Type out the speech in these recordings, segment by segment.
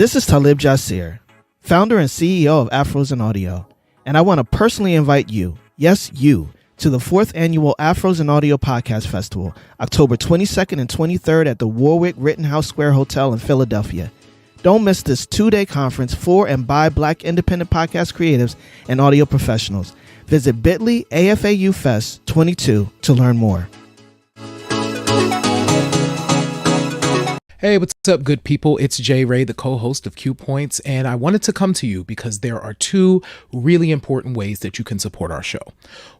This is Talib Jasir, founder and CEO of Afros and Audio, and I want to personally invite you, yes you, to the 4th Annual Afros and Audio Podcast Festival, October 22nd and 23rd at the Warwick Rittenhouse Square Hotel in Philadelphia. Don't miss this 2-day conference for and by Black independent podcast creatives and audio professionals. Visit bit.ly AFAU Fest 22 to learn more. Hey, what's up, good people? It's Jay Ray, the co-host of Q Points, and I wanted to come to you because there are two really important ways that you can support our show.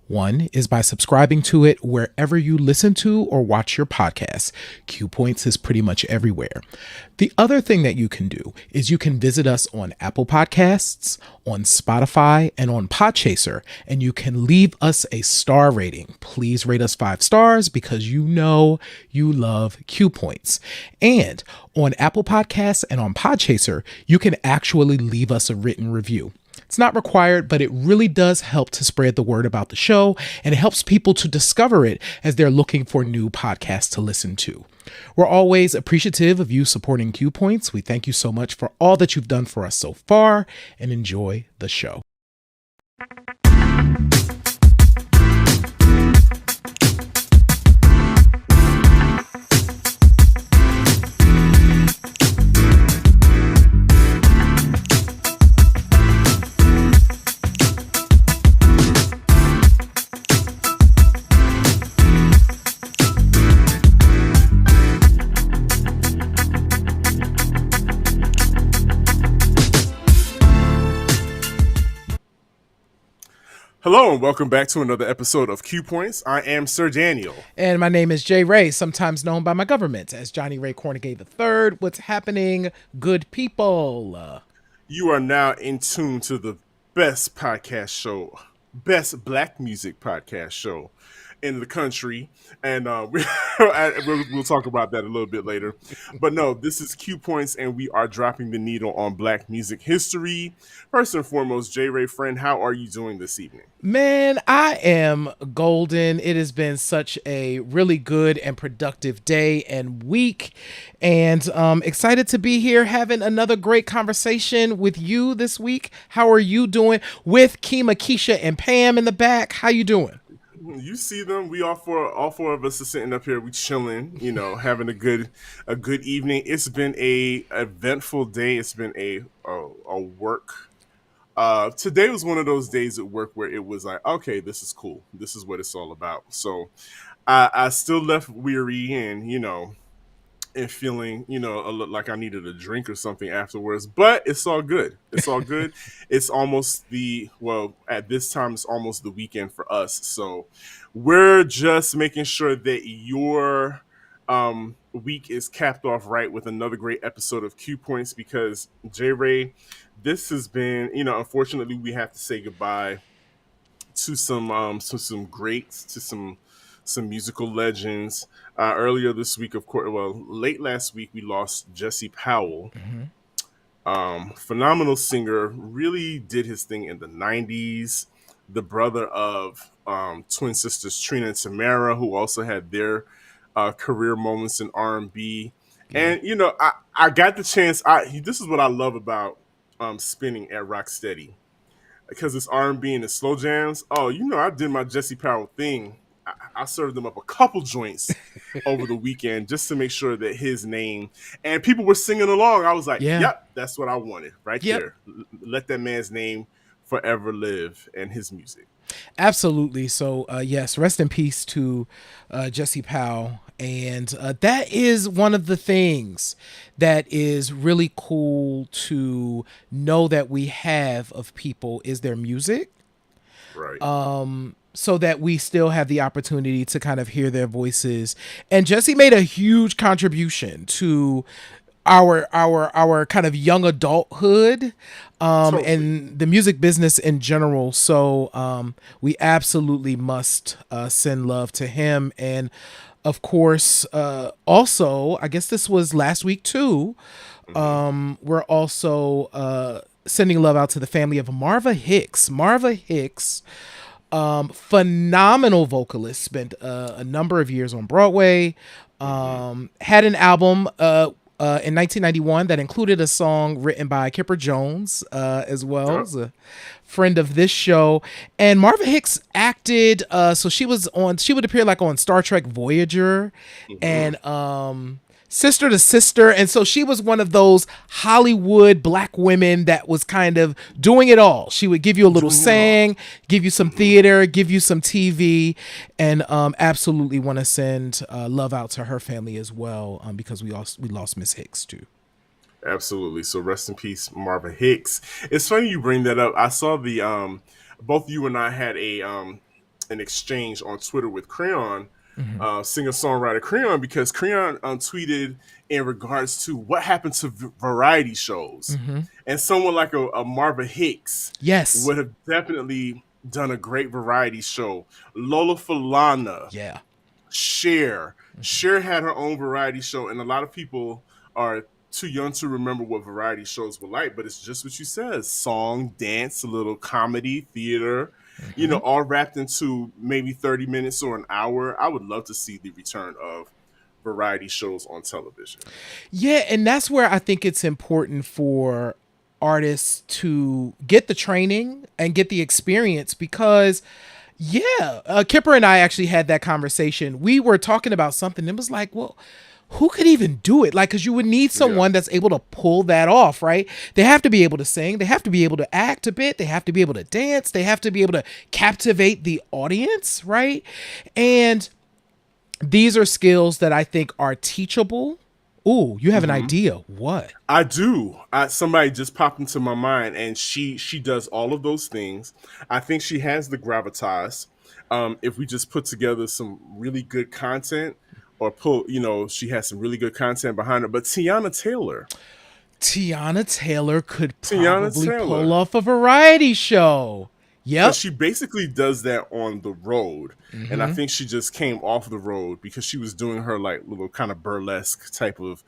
One is by subscribing to it wherever you listen to or watch your podcasts. Q Points is pretty much everywhere. The other thing that you can do is you can visit us on Apple Podcasts, on Spotify, and on Podchaser, and you can leave us a star rating. Please rate us 5 stars because you know you love Q Points. And on Apple Podcasts and on Podchaser, you can actually leave us a written review. It's not required, but it really does help to spread the word about the show, and it helps people to discover it as they're looking for new podcasts to listen to. We're always appreciative of you supporting Q Points. We thank you so much for all that you've done for us so far, and enjoy the show. Hello and welcome back to another episode of Q Points. I am Sir Daniel. And my name is Jay Ray, sometimes known by my government as Johnny Ray Cornegay III. What's happening, good people? You are now in tune to the best podcast show, best black music podcast show in the country. And we'll talk about that a little bit later. But no, this is Q Points, and we are dropping the needle on black music history. First and foremost, J. Ray, friend, how are you doing this evening? Man, I am golden. It has been such a really good and productive day and week, and excited to be here having another great conversation with you this week. How are you doing? With Kima, Keisha, and Pam in the back. How you doing? You see them. We all four of us are sitting up here. We chilling, having a good evening. It's been a eventful day. It's been a work. Today was one of those days at work where it was like, okay, this is cool. This is what it's all about. So I still left weary and feeling, like I needed a drink or something afterwards, but it's all good. It's all good. It's almost at this time, it's almost the weekend for us. So we're just making sure that your week is capped off right with another great episode of Q Points, because J. Ray, this has been, unfortunately we have to say goodbye to some greats, to some musical legends. Earlier this week, of course, late last week, we lost Jesse Powell. Mm-hmm. Phenomenal singer, really did his thing in the 90s. The brother of twin sisters Trina and Tamara, who also had their career moments in R&B. Mm-hmm. And, I got the chance. This is what I love about spinning at Rocksteady, because it's R&B and it's slow jams. Oh, I did my Jesse Powell thing. I served them up a couple joints over the weekend just to make sure that his name, and people were singing along. I was like, Yep, that's what I wanted right there. Let that man's name forever live and his music. Absolutely. So, yes, rest in peace to Jesse Powell. And that is one of the things that is really cool to know that we have of people is their music. Right. So that we still have the opportunity to kind of hear their voices. And Jesse made a huge contribution to our kind of young adulthood, totally. And the music business in general. So we absolutely must send love to him. And of course, also, I guess this was last week too. We're also sending love out to the family of Marva Hicks. Marva Hicks, phenomenal vocalist, spent a number of years on Broadway, had an album in 1991 that included a song written by Kipper Jones as well. Yep. As a friend of this show. And Marva Hicks acted, so she would appear like on Star Trek Voyager and Sister to Sister. And so she was one of those Hollywood black women that was kind of doing it all. She would give you a little sang, give you some theater, give you some TV, and absolutely want to send love out to her family as well, because we lost Miss Hicks too. Absolutely. So rest in peace, Marva Hicks. It's funny you bring that up. I saw the both you and I had a an exchange on Twitter with Crayon, singer songwriter Crayon, because Crayon tweeted in regards to what happened to variety shows, and someone like a Marva Hicks, Yes. would have definitely done a great variety show. Lola Falana, Yeah. Cher had her own variety show, and a lot of people are too young to remember what variety shows were like, but it's just what you said: song, dance, a little comedy, theater, all wrapped into maybe 30 minutes or an hour. I would love to see the return of variety shows on television. Yeah, and that's where I think it's important for artists to get the training and get the experience, because Kipper and I actually had that conversation. We were talking about something, and it was like, well, who could even do it? Like, because you would need someone that's able to pull that off, right? They have to be able to sing. They have to be able to act a bit. They have to be able to dance. They have to be able to captivate the audience, right? And these are skills that I think are teachable. Ooh, you have an idea. What? I do. Somebody just popped into my mind, and she does all of those things. I think she has the gravitas. If we just put together some really good content, or she has some really good content behind her. But Tiana Taylor could probably pull off a variety show. Yep. She basically does that on the road. And I think she just came off the road because she was doing her like little kind of burlesque type of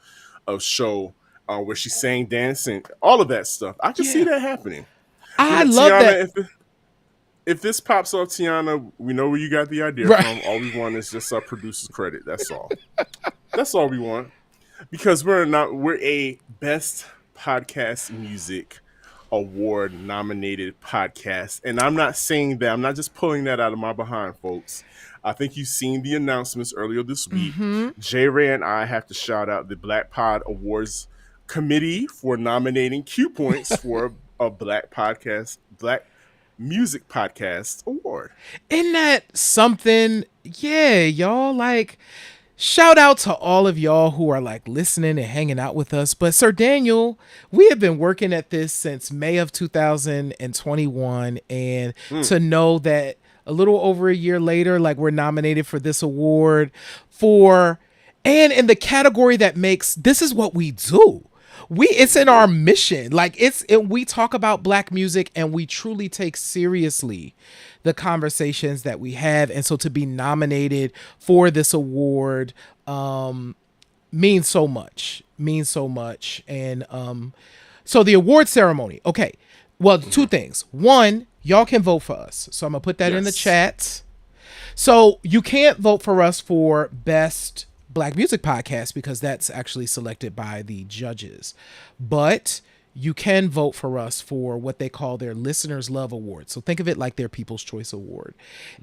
show where she sang, dancing, all of that stuff. I can see that happening. I love Tiana, that. If this pops off, Tiana, we know where you got the idea from. All we want is just our producer's credit. That's all. That's all we want. Because we're a Best Podcast Music Award nominated podcast. And I'm not saying that. I'm not just pulling that out of my behind, folks. I think you've seen the announcements earlier this week. J. Ray and I have to shout out the Black Pod Awards Committee for nominating Q Points for a Black Music Podcast Award. Isn't that something? Yeah, y'all, like, shout out to all of y'all who are like listening and hanging out with us. But Sir Daniel, we have been working at this since May of 2021, and to know that a little over a year later, like, we're nominated for this award and in the category that makes, this is what we do. It's in our mission. Like, we talk about Black music, and we truly take seriously the conversations that we have. And so to be nominated for this award means so much. And so the award ceremony. Okay. Well, two things. One, y'all can vote for us. So I'm going to put that in the chat. So you can't vote for us for Best Black Music Podcast because that's actually selected by the judges. But you can vote for us for what they call their Listeners Love Award. So think of it like their People's Choice Award.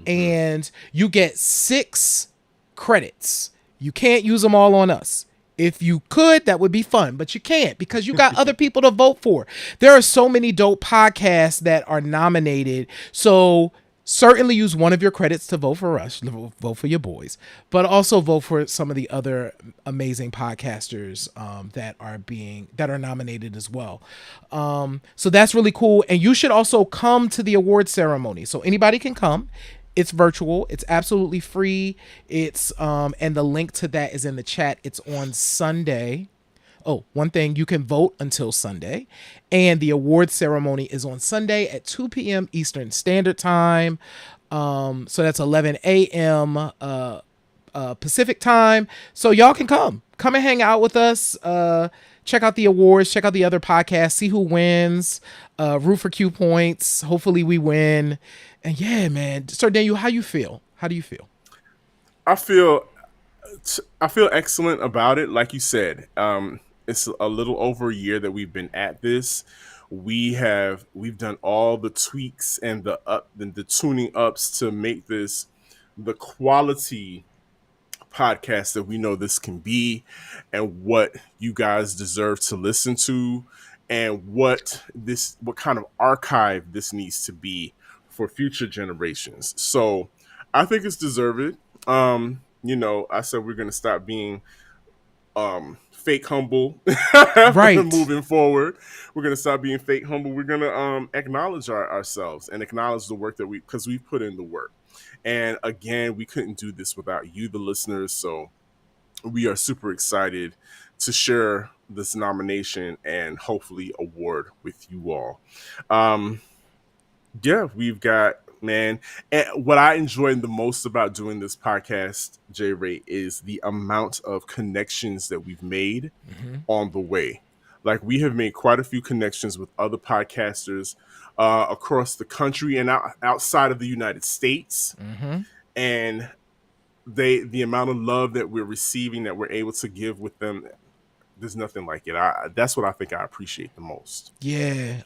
And you get 6 credits. You can't use them all on us. If you could, that would be fun, but you can't because you got other people to vote for. There are so many dope podcasts that are nominated. So certainly use one of your credits to vote for us, vote for your boys, but also vote for some of the other amazing podcasters that are nominated as well. So that's really cool. And you should also come to the award ceremony. So anybody can come. It's virtual. It's absolutely free. It's and the link to that is in the chat. It's on Sunday. Oh, one thing, you can vote until Sunday, and the award ceremony is on Sunday at 2 p.m. Eastern Standard Time. So that's 11 a.m. Pacific Time. So y'all can come and hang out with us. Check out the awards, check out the other podcasts, see who wins, root for Q Points. Hopefully we win. And yeah, man, Sir Daniel, how you feel? How do you feel? I feel excellent about it. Like you said, it's a little over a year that we've been at this. We've done all the tweaks and the tuning ups to make this the quality podcast that we know this can be, and what you guys deserve to listen to, and what kind of archive this needs to be for future generations. So I think it's deserved. I said we're gonna stop being fake humble Right. moving forward. We're gonna stop being fake humble. We're gonna acknowledge ourselves and acknowledge the work that because we've put in the work. And again, we couldn't do this without you, the listeners. So we are super excited to share this nomination and hopefully award with you all. Um, yeah, we've got, man. And what I enjoy the most about doing this podcast, J Ray, is the amount of connections that we've made on the way. Like, we have made quite a few connections with other podcasters across the country and outside of the United States. And the amount of love that we're receiving, that we're able to give with them, there's nothing like it. That's what I think I appreciate the most. Yeah.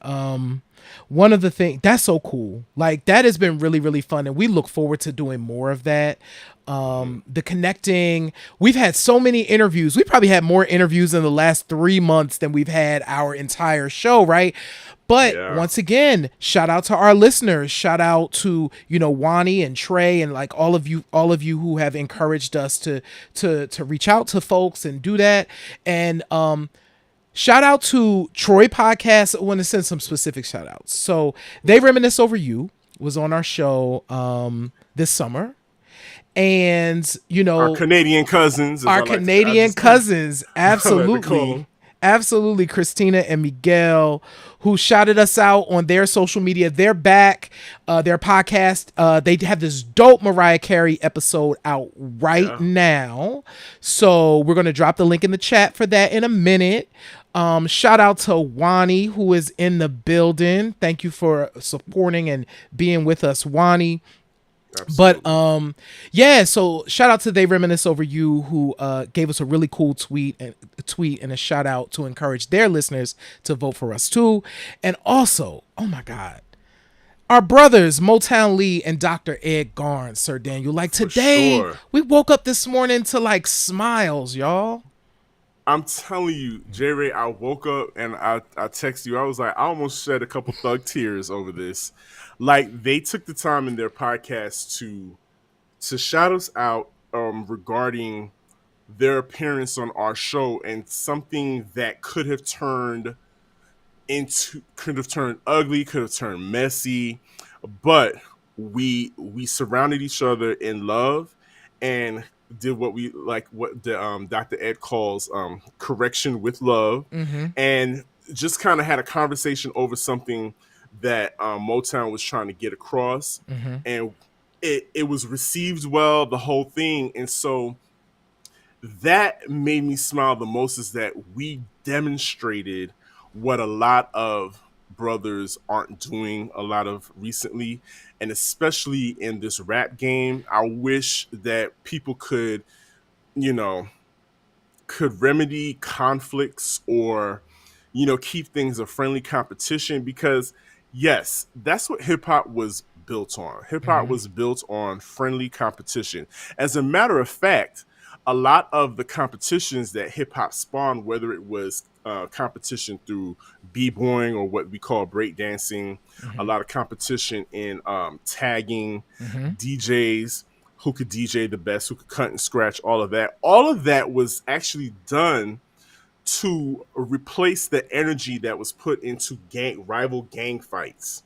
One of the things that's so cool. Like that has been really, really fun. And we look forward to doing more of that. The connecting, we've had so many interviews. We probably had more interviews in the last 3 months than we've had our entire show, right? But Yeah. once again, shout out to our listeners. Shout out to, Wani and Trey and like all of you who have encouraged us to reach out to folks and do that. And shout out to Troy Podcast. I want to send some specific shout outs. So They Reminisce Over You was on our show this summer. And Our Canadian cousins, our Canadian cousins, absolutely. absolutely, Christina and Miguel, who shouted us out on their social media. They're back, their podcast. They have this dope Mariah Carey episode out right now, so we're gonna drop the link in the chat for that in a minute. Shout out to Wani, who is in the building. Thank you for supporting and being with us, Wani. Absolutely. But yeah, so shout out to They Reminisce Over You, who gave us a really cool tweet and a shout out to encourage their listeners to vote for us too. And also, oh my God, our brothers Motown Lee and Dr. Ed Garns, Sir Daniel. Like today, sure. we woke up this morning to like smiles, y'all. I'm telling you, J Ray, I woke up and I texted you. I was like, I almost shed a couple thug tears over this. Like, they took the time in their podcast to shout us out regarding their appearance on our show, and something that could have turned ugly, could have turned messy, but we surrounded each other in love and did what the Dr. Ed calls correction with love, and just kind of had a conversation over something that Motown was trying to get across, and it was received well, the whole thing. And so that made me smile the most, is that we demonstrated what a lot of brothers aren't doing a lot of recently, and especially in this rap game. I wish that people you know could remedy conflicts, or keep things a friendly competition, because yes, that's what hip hop was built on. Hip hop was built on friendly competition. As a matter of fact, a lot of the competitions that hip hop spawned, whether it was competition through b-boying or what we call breakdancing, a lot of competition in tagging, DJs who could DJ the best, who could cut and scratch, all of that. All of that was actually done to replace the energy that was put into rival gang fights.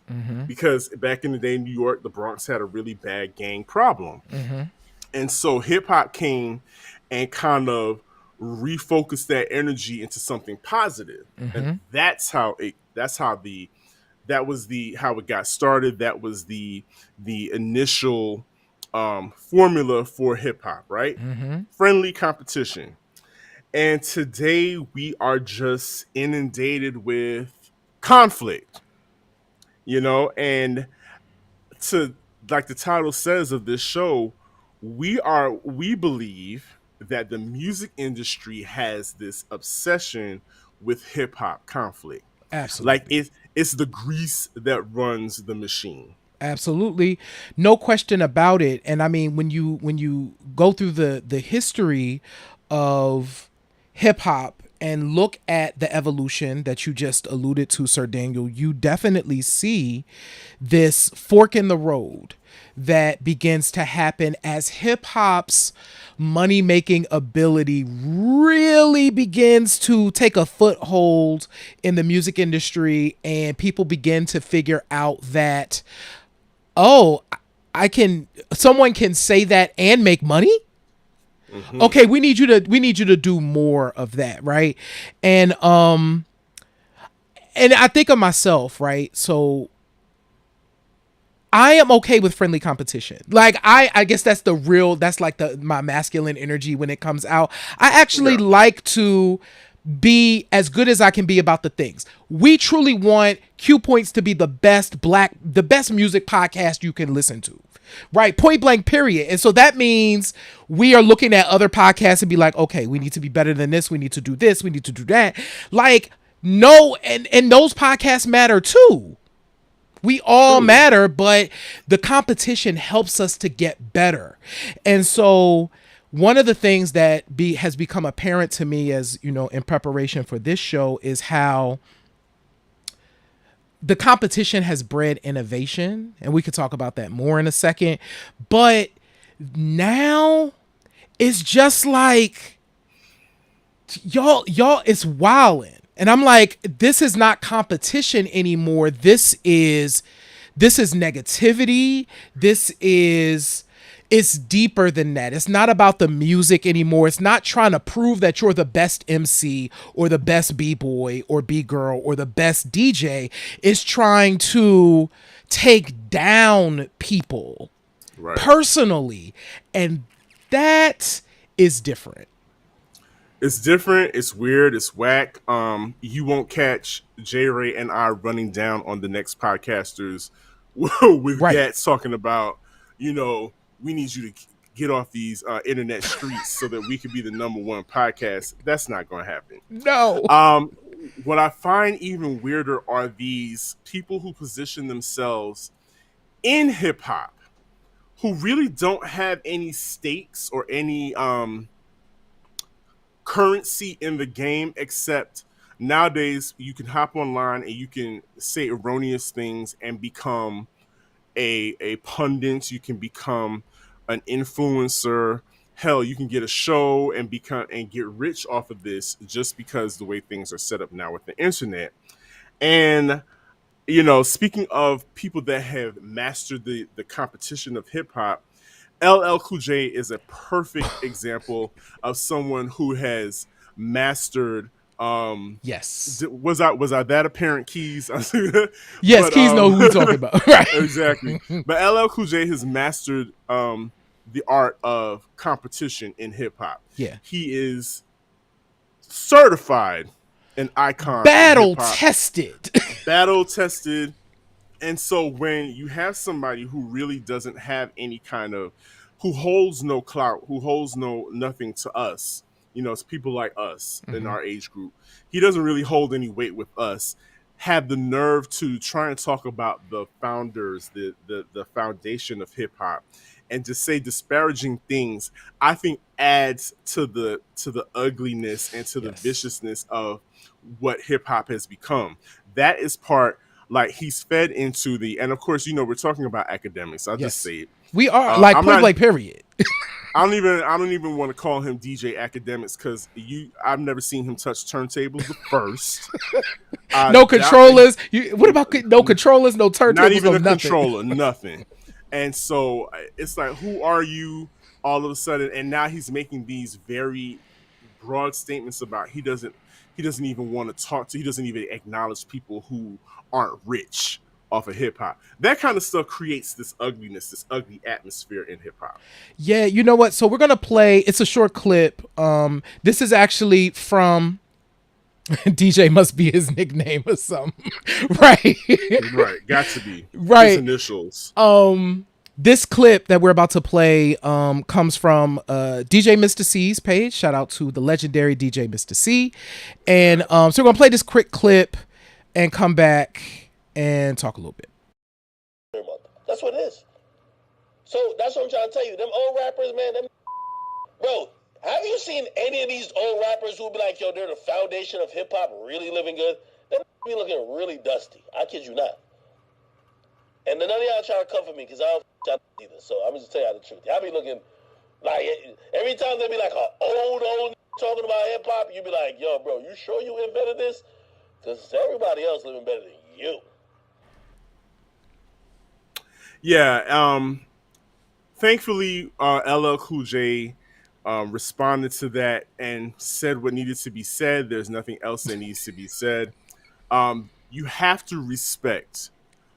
Because back in the day in New York, the Bronx had a really bad gang problem. And so hip hop came and kind of refocused that energy into something positive. And how it got started. That was the initial formula for hip hop, right? Friendly competition. And today we are just inundated with conflict, and to, like the title says of this show, we believe that the music industry has this obsession with hip hop conflict. Like Absolutely. it's the grease that runs the machine. Absolutely. No question about it. And I mean, when you go through the history of hip hop and look at the evolution that you just alluded to, Sir Daniel, you definitely see this fork in the road that begins to happen as hip hop's money making ability really begins to take a foothold in the music industry, and people begin to figure out that, oh, I can, someone can say that and make money. Okay, we need you to do more of that, right? And I think of myself, right? So I am okay with friendly competition. Like I guess that's like my masculine energy when it comes out. I actually Yeah. like to be as good as I can be about the things. We truly want Q Points to be the best music podcast you can listen to. Right, point blank, period. And so that means we are looking at other podcasts and be like, okay, we need to be better than this. We need to do this. We need to do that. Like, no, and those podcasts matter too. We all Truly. matter, but the competition helps us to get better. And so one of the things that has become apparent to me, as you know, in preparation for this show, is how the competition has bred innovation, and we could talk about that more in a second. But now it's just like y'all it's wildin'. And I'm like, this is not competition anymore. This is negativity. It's deeper than that. It's not about the music anymore. It's not trying to prove that you're the best MC or the best B-boy or B-girl or the best DJ. It's trying to take down people Right. personally. And that is different. It's different. It's weird. It's whack. You won't catch J Ray and I running down on the next podcasters with Right. Gats talking about, we need you to get off these internet streets so that we can be the number one podcast. That's not going to happen. No. What I find even weirder are these people who position themselves in hip hop who really don't have any stakes or any currency in the game, except nowadays you can hop online and you can say erroneous things and become a pundit. You can become an influencer. Hell, you can get a show and get rich off of this just because the way things are set up now with the internet. And speaking of people that have mastered the competition of hip hop, LL Cool J is a perfect example of someone who has mastered. Yes. Was I that apparent, Keys? Yes, But, Keys know who we talking about. Right. exactly. But LL Cool J has mastered the art of competition in hip hop. Yeah. He is certified an icon. Battle tested. Battle tested. And so when you have somebody who really doesn't have any kind of, who holds no clout, who holds nothing to us, it's people like us in our age group. He doesn't really hold any weight with us. Have the nerve to try and talk about the founders, the foundation of hip hop, and to say disparaging things, I think adds to the ugliness and to the viciousness of what hip hop has become. That is part. Like, he's fed into and of course, we're talking about academics. I'll just say it. We are I'm point not, blank, period. I don't even want to call him DJ Academics because I've never seen him touch turntables first. No controllers. What about no controllers, no turntables, not even no a nothing. controller, nothing. And so it's like, who are you all of a sudden? And now he's making these very broad statements about he doesn't even want to talk to, he doesn't even acknowledge people who aren't rich off of hip hop. That kind of stuff creates this ugliness, this ugly atmosphere in hip hop. Yeah, you know what? So we're gonna play. It's a short clip. This is actually from DJ must be his nickname or something, right? Right, got to be right. his initials. This clip that we're about to play comes from DJ Mr. C's page. Shout out to the legendary DJ Mr. C. And so we're going to play this quick clip and come back and talk a little bit. That's what it is. So that's what I'm trying to tell you. Them old rappers, man, bro, have you seen any of these old rappers who be like, yo, they're the foundation of hip-hop, really living good? Them be looking really dusty. I kid you not. And none of y'all try to comfort me because I don't y'all either. So I'm just tell y'all the truth. Y'all be looking like, every time they be like an old talking about hip-hop, you be like, yo, bro, you sure you invented this? Because everybody else living better than you. Yeah, thankfully, LL Cool J responded to that and said what needed to be said. There's nothing else that needs to be said. You have to respect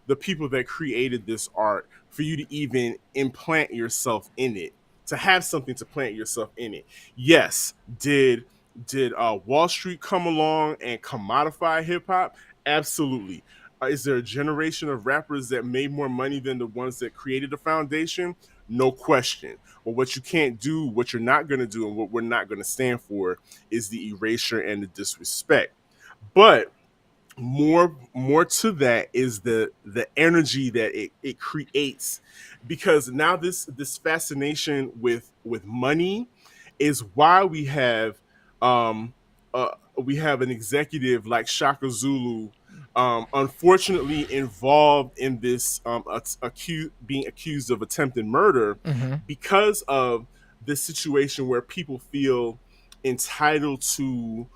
the people that created this art for you to even implant yourself in it, to have something to plant yourself in it. Yes, did Wall Street come along and commodify hip hop? Absolutely. Is there a generation of rappers that made more money than the ones that created the foundation? No question. But what you can't do, what you're not going to do, and what we're not going to stand for is the erasure and the disrespect. But more to that is the energy that it creates, because now this fascination with money is why we have an executive like Shaka Zulu unfortunately involved in this being accused of attempted murder, because of this situation where people feel entitled to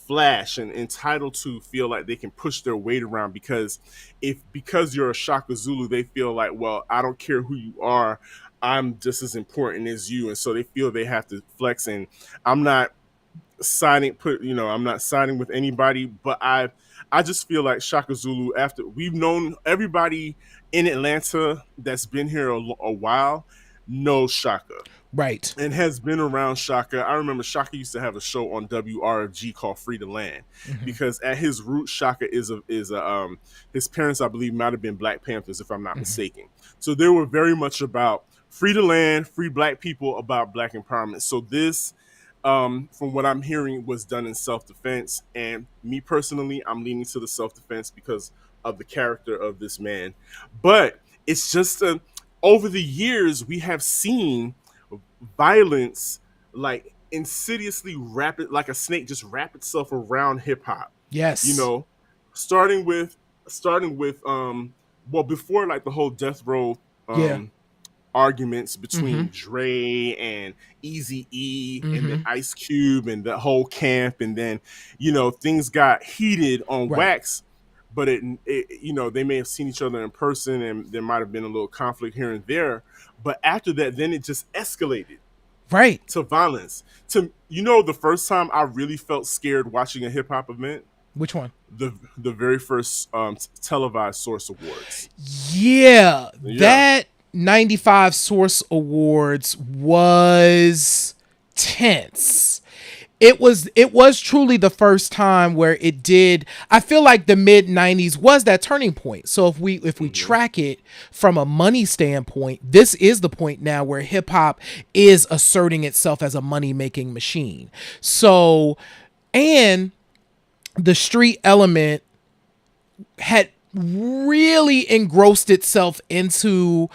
flash and entitled to feel like they can push their weight around, because you're a Shaka Zulu, they feel like, well, I don't care who you are, I'm just as important as you, and so they feel they have to flex. And I'm not siding with anybody, but I just feel like Shaka Zulu, after we've known everybody in Atlanta that's been here a while, knows Shaka. Right. And has been around Shaka. I remember Shaka used to have a show on WRFG called Free the Land, because at his root, Shaka is his parents, I believe, might have been Black Panthers, if I'm not mistaken. So they were very much about free the land, free Black people, about Black empowerment. So this, from what I'm hearing, was done in self-defense. And me personally, I'm leaning to the self-defense because of the character of this man. But it's just over the years, we have seen violence like insidiously like a snake, just wrap itself around hip hop. Yes. Starting with before like the whole death row arguments between Dre and Eazy-E and then Ice Cube and the whole camp, and then things got heated on wax, but they may have seen each other in person and there might have been a little conflict here and there. But after that, then it just escalated to violence. The first time I really felt scared watching a hip hop event. Which one? The very first televised Source Awards. Yeah, that 95 Source Awards was tense. It was truly the first time where it did. I feel like the mid 90s was that turning point. So if we track it from a money standpoint, this is the point now where hip hop is asserting itself as a money making machine. So, and the street element had really engrossed itself into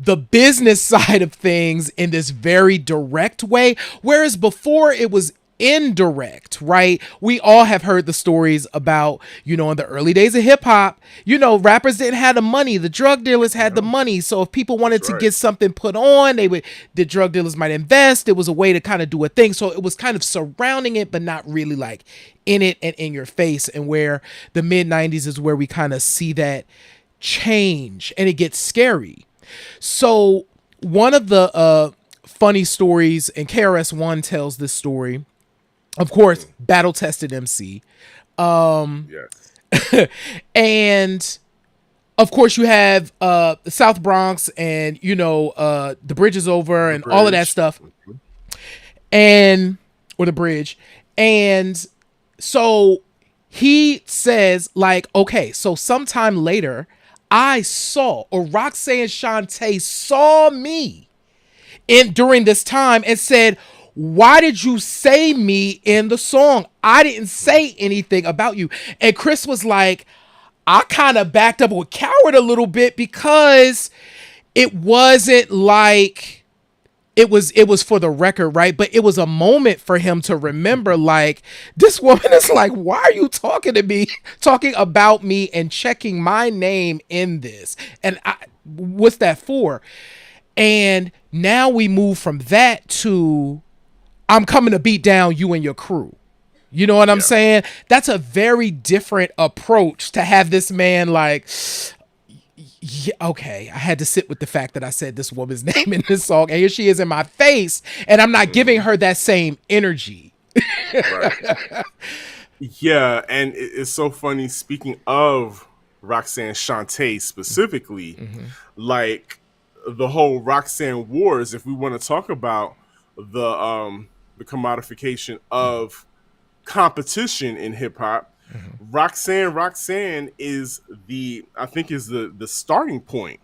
the business side of things in this very direct way, whereas before it was indirect, right? We all have heard the stories about, in the early days of hip hop, rappers didn't have the money. The drug dealers had the money. So if people wanted to get something put on, the drug dealers might invest. It was a way to kind of do a thing. So it was kind of surrounding it, but not really like in it and in your face. And where the mid 90s is where we kind of see that change and it gets scary. So one of the funny stories, and KRS-One tells this story, of course, battle tested MC. And of course you have the South Bronx and the bridge is over and all of that stuff. Or the bridge. And so he says, like, okay, so sometime later I saw, or Roxanne Shante saw me during this time and said, why did you say me in the song? I didn't say anything about you. And Chris was like, I kind of backed up with Coward a little bit because it wasn't like it was for the record, right? But it was a moment for him to remember, like, this woman is like, why are you talking to me, talking about me and checking my name in this? And what's that for? And now we move from that to, I'm coming to beat down you and your crew. You know what I'm saying? That's a very different approach to have this man like, yeah, okay, I had to sit with the fact that I said this woman's name in this song, and here she is in my face, and I'm not giving her that same energy. Right. Yeah, and it's so funny. Speaking of Roxanne Shante specifically, like the whole Roxanne Wars, if we want to talk about the commodification of competition in hip hop, Roxanne is I think is the starting point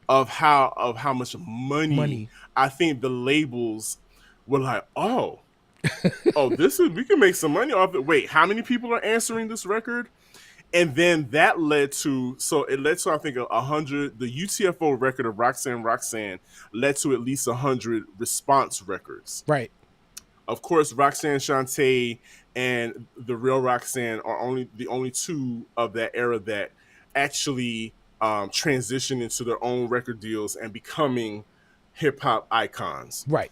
of how much money I think the labels were like, oh, this is, we can make some money off it. Wait, how many people are answering this record? And then that led to, I think 100, the UTFO record of Roxanne led to at least 100 response records. Right. Of course, Roxanne Shante and the real Roxanne are the only two of that era that actually transitioned into their own record deals and becoming hip hop icons. Right.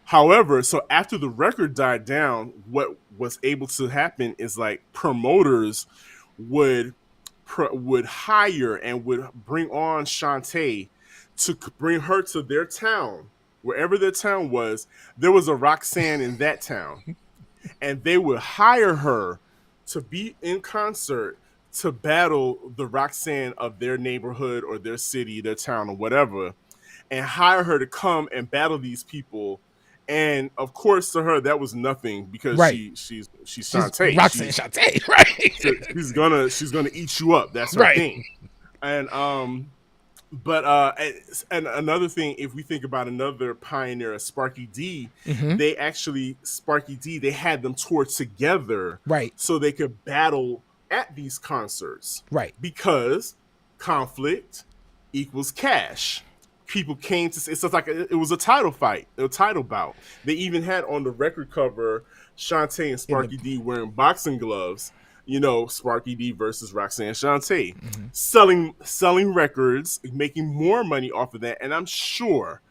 However, so after the record died down, what was able to happen is like promoters would hire and would bring on Shante to bring her to their town. Wherever their town was, there was a Roxanne in that town. And they would hire her to be in concert to battle the Roxanne of their neighborhood or their city, their town, or whatever, and hire her to come and battle these people. And of course, to her, that was nothing because she's Shante. Roxanne Shante, right? She's gonna eat you up. That's her thing. And and another thing, if we think about another pioneer, Sparky D, they had them tour together, right? So they could battle at these concerts, right? Because conflict equals cash. People came to, it's like it was a title fight, a title bout. They even had on the record cover Shante and Sparky D wearing boxing gloves. You know, Sparky D versus Roxanne Shante, selling records, making more money off of that. And I'm sure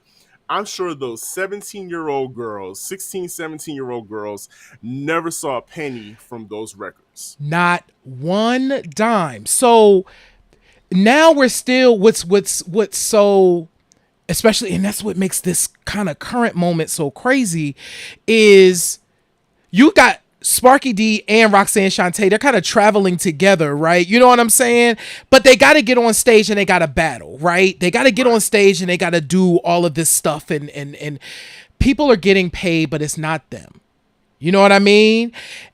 those 17-year-old girls, 16, 17-year-old girls never saw a penny from those records. Not one dime. So now we're still what's so, especially, and that's what makes this kind of current moment so crazy, is you got Sparky D and Roxanne Shante, they're kind of traveling together, right? You know what I'm saying? But they got to get on stage and they got to battle, right? They got to get on stage and they got to do all of this stuff, and people are getting paid, but it's not them. You know what I mean?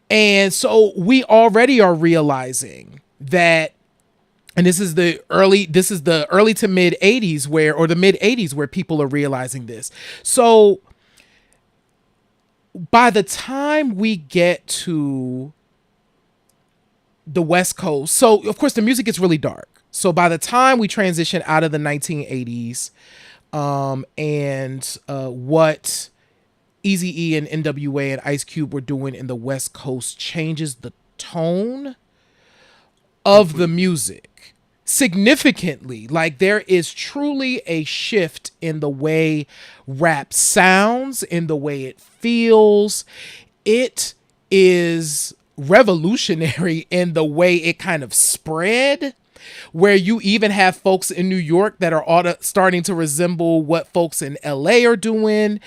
And so we already are realizing that, and this is the early to mid 80s or the mid 80s where people are realizing this. So by the time we get to the West Coast, so of course the music gets really dark. So by the time we transition out of the 1980s, and what Eazy-E and NWA and Ice Cube were doing in the West Coast changes the tone of the music significantly. Like, there is truly a shift in the way rap sounds, in the way it feels. It is revolutionary in the way it kind of spread, where you even have folks in New York that are starting to resemble what folks in LA are doing.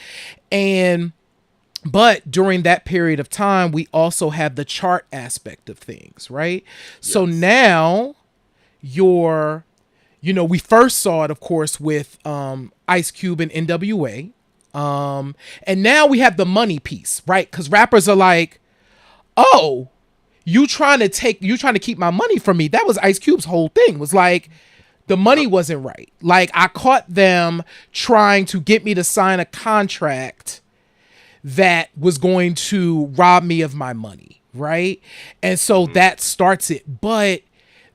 But during that period of time, we also have the chart aspect of things, right? Yes. So now we first saw it, of course, with Ice Cube and NWA. And now we have the money piece, right? Because rappers are like, oh, you trying to keep my money from me. That was Ice Cube's whole thing, was like, the money wasn't right. Like, I caught them trying to get me to sign a contract that was going to rob me of my money, right? And so that starts it. But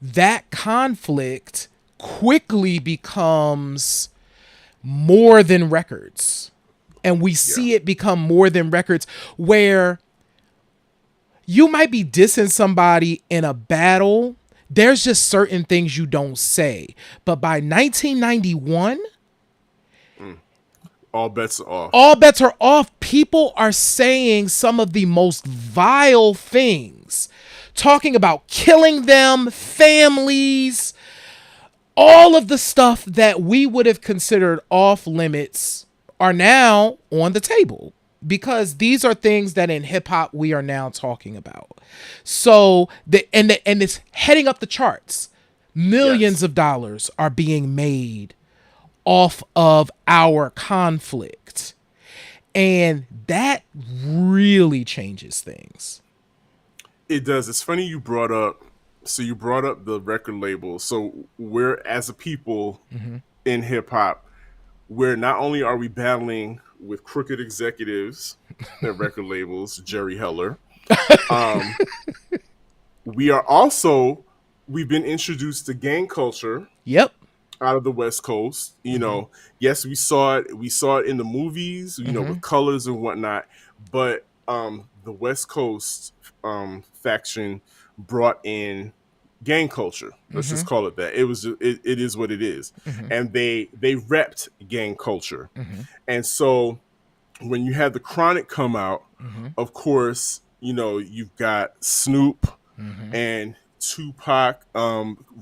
that conflict quickly becomes more than records. And we see it become more than records, where you might be dissing somebody in a battle. There's just certain things you don't say. But by 1991, all bets are off. all bets are off. People are saying some of the most vile things, talking about killing them, families, all of the stuff that we would have considered off limits are now on the table, because these are things that in hip hop we are now talking about. So and it's heading up the charts. Millions of dollars are being made off of our conflict. And that really changes things. It does. It's funny you brought up the record label. So we're, as a people in hip hop, where not only are we battling with crooked executives at record labels, Jerry Heller, we've been introduced to gang culture. Yep. Out of the West Coast, you know, yes, we saw it in the movies, you know, with colors and whatnot, but the West Coast faction brought in gang culture. Let's just call it that. It is what it is. And they repped gang culture. And so when you have the Chronic come out, of course, you know, you've got Snoop and Tupac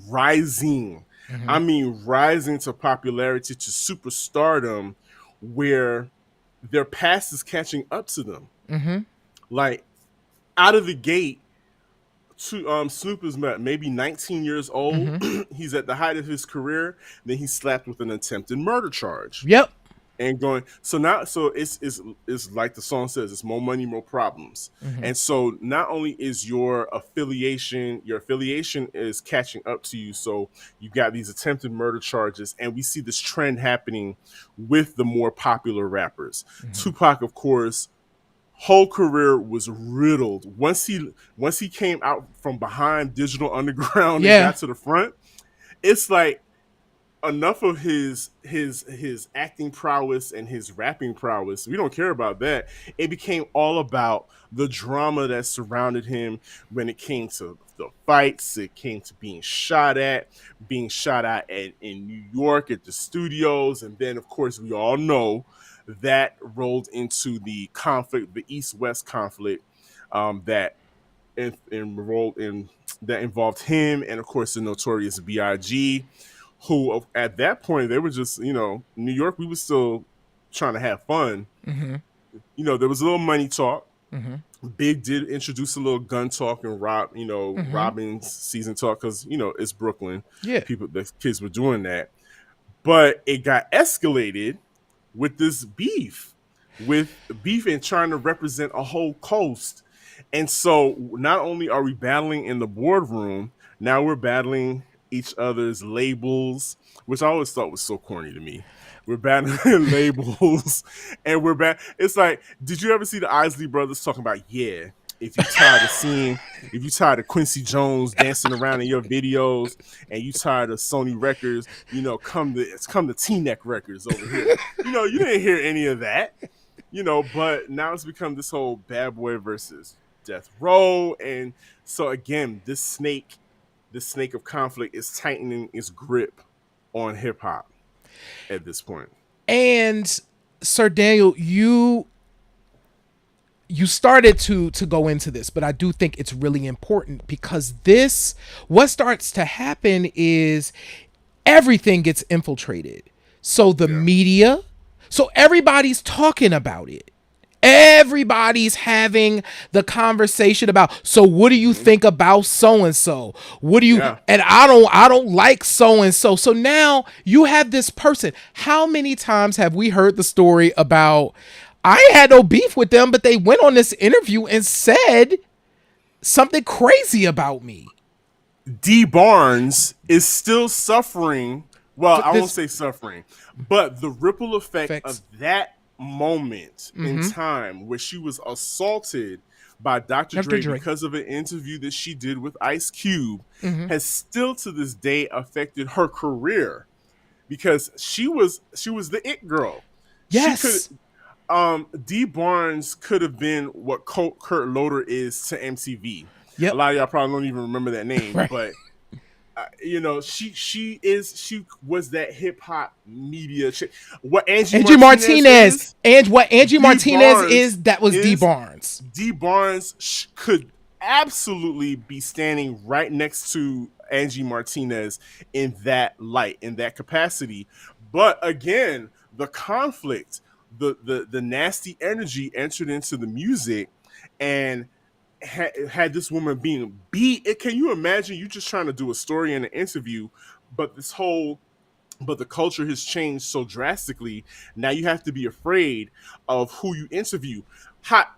rising. I mean, rising to popularity, to superstardom, where their past is catching up to them. Like, out of the gate, Snoop is maybe 19 years old. He's at the height of his career. Then he's slapped with an attempted murder charge. Yep. And going, so it's like the song says, it's more money, more problems. And so not only is your affiliation is catching up to you. So you got these attempted murder charges, and we see this trend happening with the more popular rappers. Tupac, of course, whole career was riddled. Once he came out from behind Digital Underground and got to the front, it's like, enough of his acting prowess and his rapping prowess. We don't care about that. It became all about the drama that surrounded him when it came to the fights. It came to being shot at in New York at the studios. And then, of course, we all know that rolled into the conflict, the East-West conflict, that involved him and, of course, the Notorious B.I.G., who at that point, they were just, you know, New York, we were still trying to have fun. You know, there was a little money talk. Big did introduce a little gun talk and Robin's season talk, because, you know, it's Brooklyn. Yeah. The kids were doing that. But it got escalated with this beef and trying to represent a whole coast. And so not only are we battling in the boardroom, now we're battling each other's labels, which I always thought was so corny to me. We're battling labels, and we're back. It's like, did you ever see the Isley Brothers talking about, if you tired of Quincy Jones dancing around in your videos, and you tired of Sony Records, you know, come to T-Neck Records over here. You know, you didn't hear any of that, you know, but now it's become this whole Bad Boy versus Death Row. And so again, this snake of conflict is tightening its grip on hip hop at this point. And Sir Daniel, you started to go into this, but I do think it's really important, because what starts to happen is everything gets infiltrated. So the media, so everybody's talking about it. Everybody's having the conversation about, so what do you think about so-and-so? What do you, and I don't like so-and-so. So now you have this person. How many times have we heard the story about, I had no beef with them, but they went on this interview and said something crazy about me. D Barnes is still suffering. Well, But I won't this say suffering, but the ripple effect of affects. that moment in Mm-hmm. time where she was assaulted by Dr. Dr. Dre Dre. because of an interview that she did with Ice Cube Mm-hmm. has still to this day affected her career because she was the it girl. She could Yes. D Barnes could have been what Kurt Loder is to MTV. A Yep. lot of y'all probably don't even remember that name, Right. but she was that hip hop media chick. What Angie Angie Martinez Martinez. is, And what Angie D Martinez Barnes that was D is Barnes. D Barnes could absolutely be standing right next to Angie Martinez in that light, in that capacity. But again, the conflict, the nasty energy entered into the music, and had this woman being beat. Can you imagine? You just trying to do a story in an interview, but but the culture has changed so drastically. Now you have to be afraid of who you interview.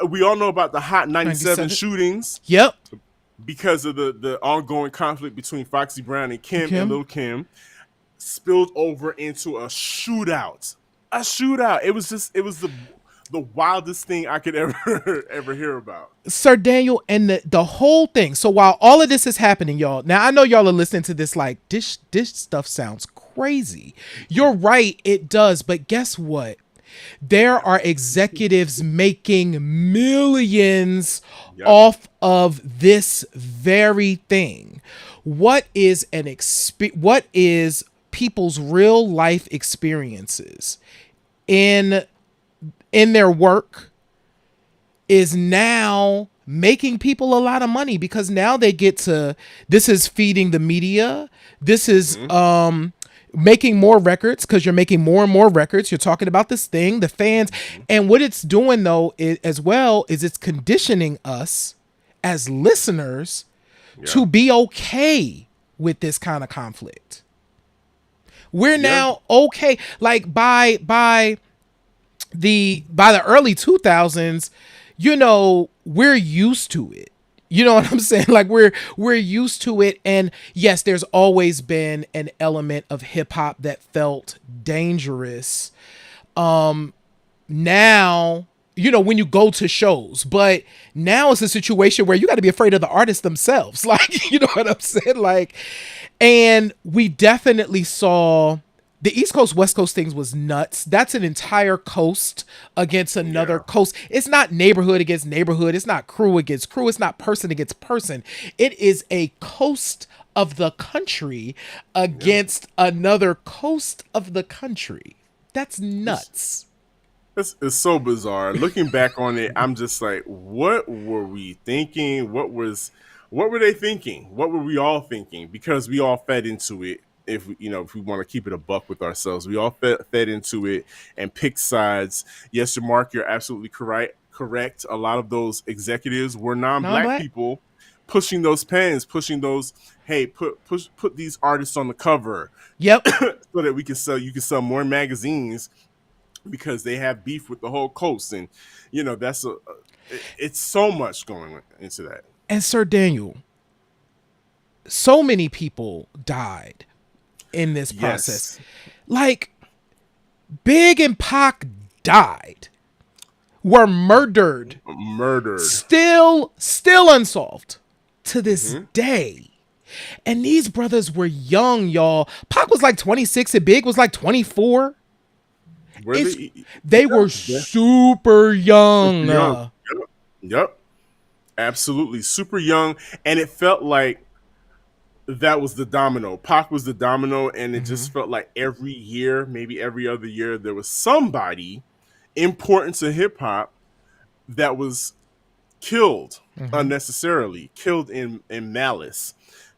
We all know about the Hot 97 97. shootings Yep. because of the ongoing conflict between Foxy Brown and Kim and Kim. Lil Kim spilled over into a shootout. A shootout. It was the wildest thing I could ever hear about. Sir Daniel, and the whole thing. So while all of this is happening, y'all, now I know y'all are listening to this like this stuff sounds crazy. You're right, it does. But guess what? There are executives making millions Yep. off of this very thing. What is what is people's real life experiences in their work is now making people a lot of money because now they get to, this is feeding the media. This is making more records because you're making more and more records. You're talking about this thing, the fans. And what it's doing though as well is it's conditioning us as listeners to be okay with this kind of conflict. We're now okay. Like by the early 2000s, we're used to it. You know what I'm saying? Like we're used to it. And yes, there's always been an element of hip hop that felt dangerous. Now, when you go to shows, but now it's a situation where you got to be afraid of the artists themselves. Like, you know what I'm saying? Like, and we definitely saw the East Coast, West Coast things was nuts. That's an entire coast against another coast. It's not neighborhood against neighborhood. It's not crew against crew. It's not person against person. It is a coast of the country against another coast of the country. That's nuts. It's so bizarre. Looking back on it, I'm just like, what were we thinking? What were they thinking? What were we all thinking? Because we all fed into it. If we want to keep it a buck with ourselves, we all fed into it and picked sides. Yes, Mark, you're absolutely correct. A lot of those executives were non-black people pushing those pens, pushing those, hey, put these artists on the cover. Yep. So that you can sell more magazines because they have beef with the whole coast. And it's so much going into that. And Sir Daniel, so many people died in this process. Like Big and Pac died, were murdered, still unsolved to this day. And these brothers were young, y'all. Pac was like 26 and Big was like 24. They were super young. Yep. Absolutely. Super young. And it felt like that was the domino. Pac was the domino, and it just felt like every year, maybe every other year, there was somebody important to hip hop that was killed unnecessarily, killed in malice.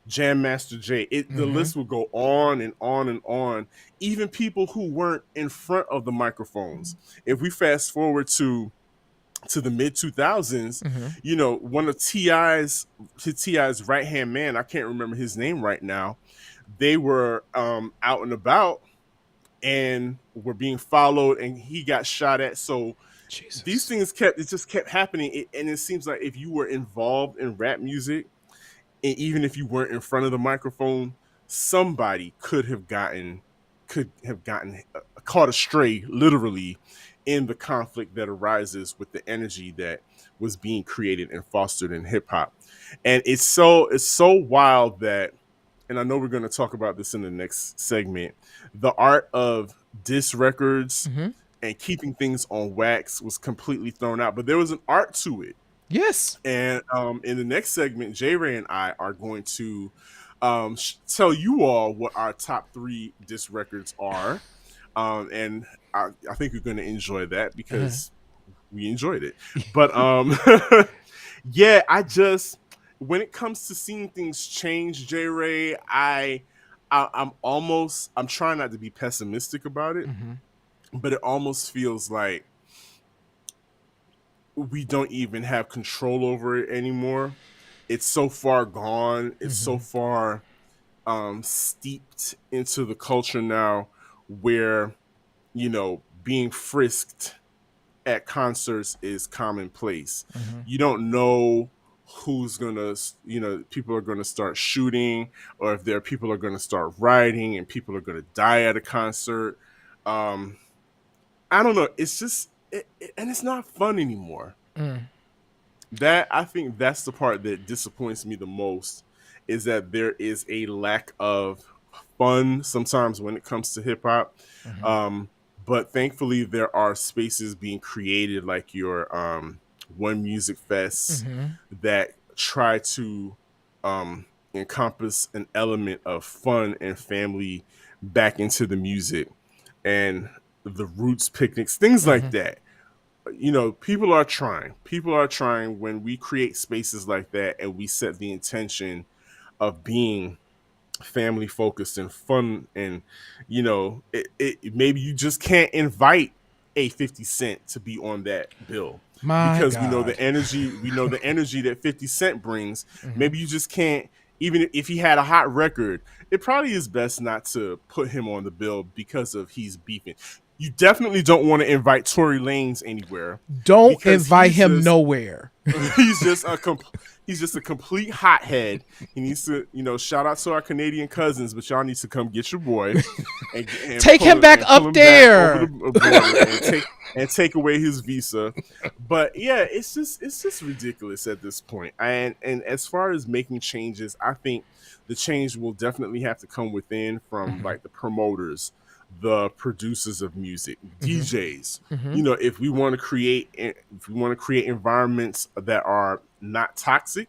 Jam Master Jay. The list would go on and on and on. Even people who weren't in front of the microphones. If we fast forward to the mid 2000s, one of T.I.'s right hand man, I can't remember his name right now. They were out and about, and were being followed, and he got shot at. So these Jesus. things just kept happening, and it seems like if you were involved in rap music, and even if you weren't in front of the microphone, somebody could have gotten caught astray, literally, in the conflict that arises with the energy that was being created and fostered in hip hop. And it's so wild that, and I know we're going to talk about this in the next segment, the art of diss records Mm-hmm. and keeping things on wax was completely thrown out. But there was an art to it. Yes. And in the next segment, J Ray and I are going to tell you all what our top 3 disc records are. And I think you're going to enjoy that because we enjoyed it. But yeah, when it comes to seeing things change, J Ray, I'm trying not to be pessimistic about it, Mm-hmm. but it almost feels like we don't even have control over it anymore. It's so far gone. It's so Mm-hmm. far steeped into the culture now, where being frisked at concerts is commonplace. Mm-hmm. You don't know who's gonna, people are gonna start shooting, or if people are gonna start rioting, and people are gonna die at a concert. Um, I don't know. It's just, and it's not fun anymore. Mm. I think that's the part that disappoints me the most, is that there is a lack of fun sometimes when it comes to hip hop. Mm-hmm. But thankfully there are spaces being created, like your One Music Fest, Mm-hmm. that try to encompass an element of fun and family back into the music, and the roots picnics, things like Mm-hmm. that. People are trying when we create spaces like that, and we set the intention of being family focused and fun. And maybe you just can't invite a 50 Cent to be on that bill, My because God. we know the energy that 50 Cent brings. Mm-hmm. Maybe you just can't. Even if he had a hot record, it probably is best not to put him on the bill because of he's beefing. You definitely don't want to invite Tory Lanez anywhere, Don't because invite him nowhere. he's just a complete hothead. He needs to, shout out to our Canadian cousins, but y'all need to come get your boy and Take him back pull up him there. back over the border, and take away his visa. But yeah, it's just ridiculous at this point. And as far as making changes, I think the change will definitely have to come within, from Mm-hmm. like the promoters, the producers of music, Mm-hmm. DJs. Mm-hmm. If we want to create environments that are not toxic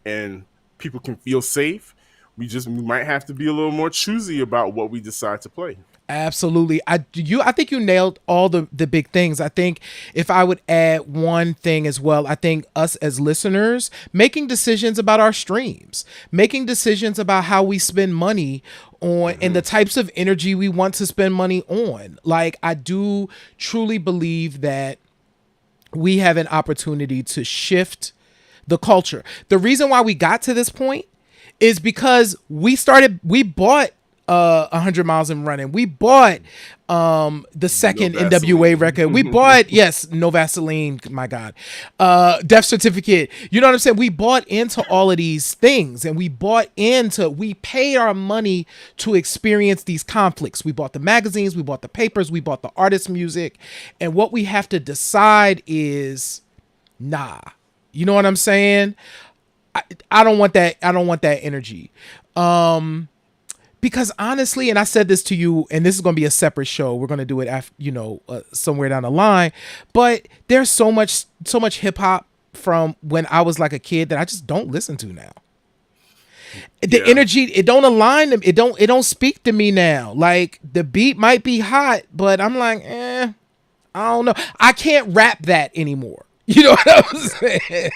and people can feel safe, we might have to be a little more choosy about what we decide to play. Absolutely. I think you nailed all the big things. I think if I would add one thing as well, I think us as listeners making decisions about our streams, making decisions about how we spend money on, and the types of energy we want to spend money on. Like, I do truly believe that we have an opportunity to shift the culture. The reason why we got to this point is because we bought 100 Miles and Running. We bought the second No NWA Vaseline. record. We bought, yes, No Vaseline, my God. Death Certificate. You know what I'm saying? We bought into all of these things, and we paid our money to experience these conflicts. We bought the magazines, we bought the papers, we bought the artist music. And what we have to decide is, nah. You know what I'm saying? I don't want that. I don't want that energy. Because honestly, and I said this to you, and this is going to be a separate show. We're going to do it after, somewhere down the line. But there's so much hip hop from when I was like a kid that I just don't listen to now. The energy, it don't align them. It don't speak to me now. Like, the beat might be hot, but I'm like, I don't know. I can't rap that anymore. You know what I'm saying?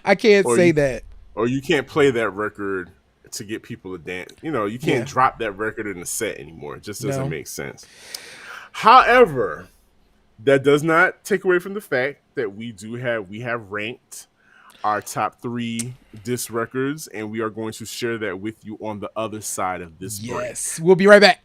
I can't say that. Or you can't play that record to get people to dance. You can't drop that record in a set anymore. It just doesn't make sense. However, that does not take away from the fact that we have ranked our top 3 disc records, and we are going to share that with you on the other side of this break. Yes, we'll be right back.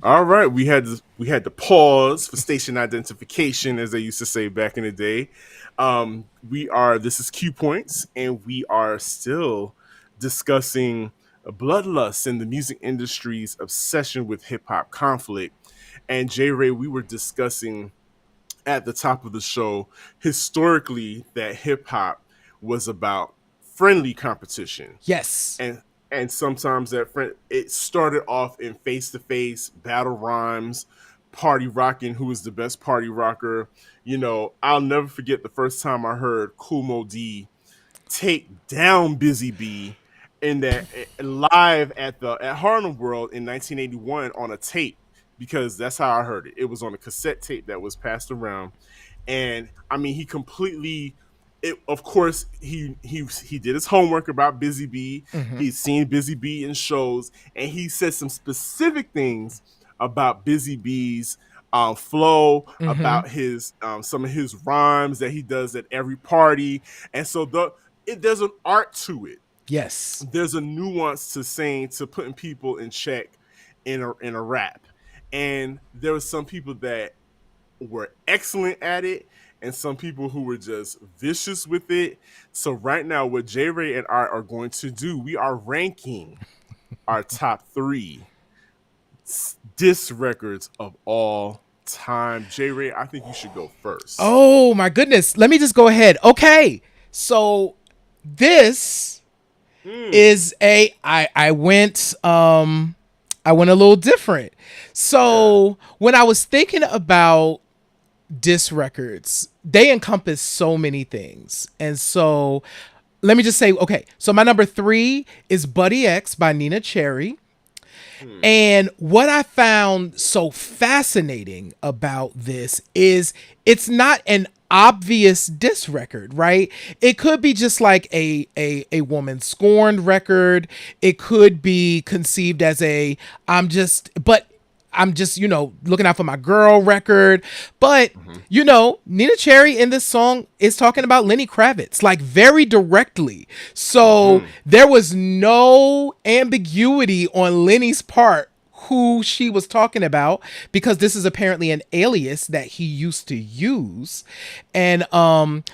All right, we had to pause for station identification, as they used to say back in the day. This is Q Points, and we are still discussing bloodlust and the music industry's obsession with hip hop conflict. And J Ray, we were discussing at the top of the show historically that hip hop was about friendly competition, Yes. and sometimes it started off in face to face battle rhymes, party rocking, who was the best party rocker. I'll never forget the first time I heard Cool Mo D take down Busy Bee in that live at Harlem World in 1981 on a tape, because that's how I heard it. It was on a cassette tape that was passed around, and I mean he completely. Of course, he did his homework about Busy Bee. Mm-hmm. He's seen Busy Bee in shows, and he said some specific things about Busy Bee's flow, Mm-hmm. about his some of his rhymes that he does at every party, and so there's an art to it. Yes. There's a nuance to saying, to putting people in check in a rap, and there were some people that were excellent at it and some people who were just vicious with it. So right now, what J Ray and I are going to do, we are ranking our top 3 diss records of all time. J Ray, I think you should go first. Oh my goodness. Let me just go ahead. Okay. So this is I went a little different. So when I was thinking about diss records, they encompass so many things. And so let me just say, okay, so my number 3 is Buddy X by Nina Cherry. And what I found so fascinating about this is it's not an obvious diss record, right? It could be just like a woman scorned record. It could be conceived as I'm just, looking out for my girl record. But, Nina Cherry in this song is talking about Lenny Kravitz, like very directly. So there was no ambiguity on Lenny's part who she was talking about, because this is apparently an alias that he used to use. And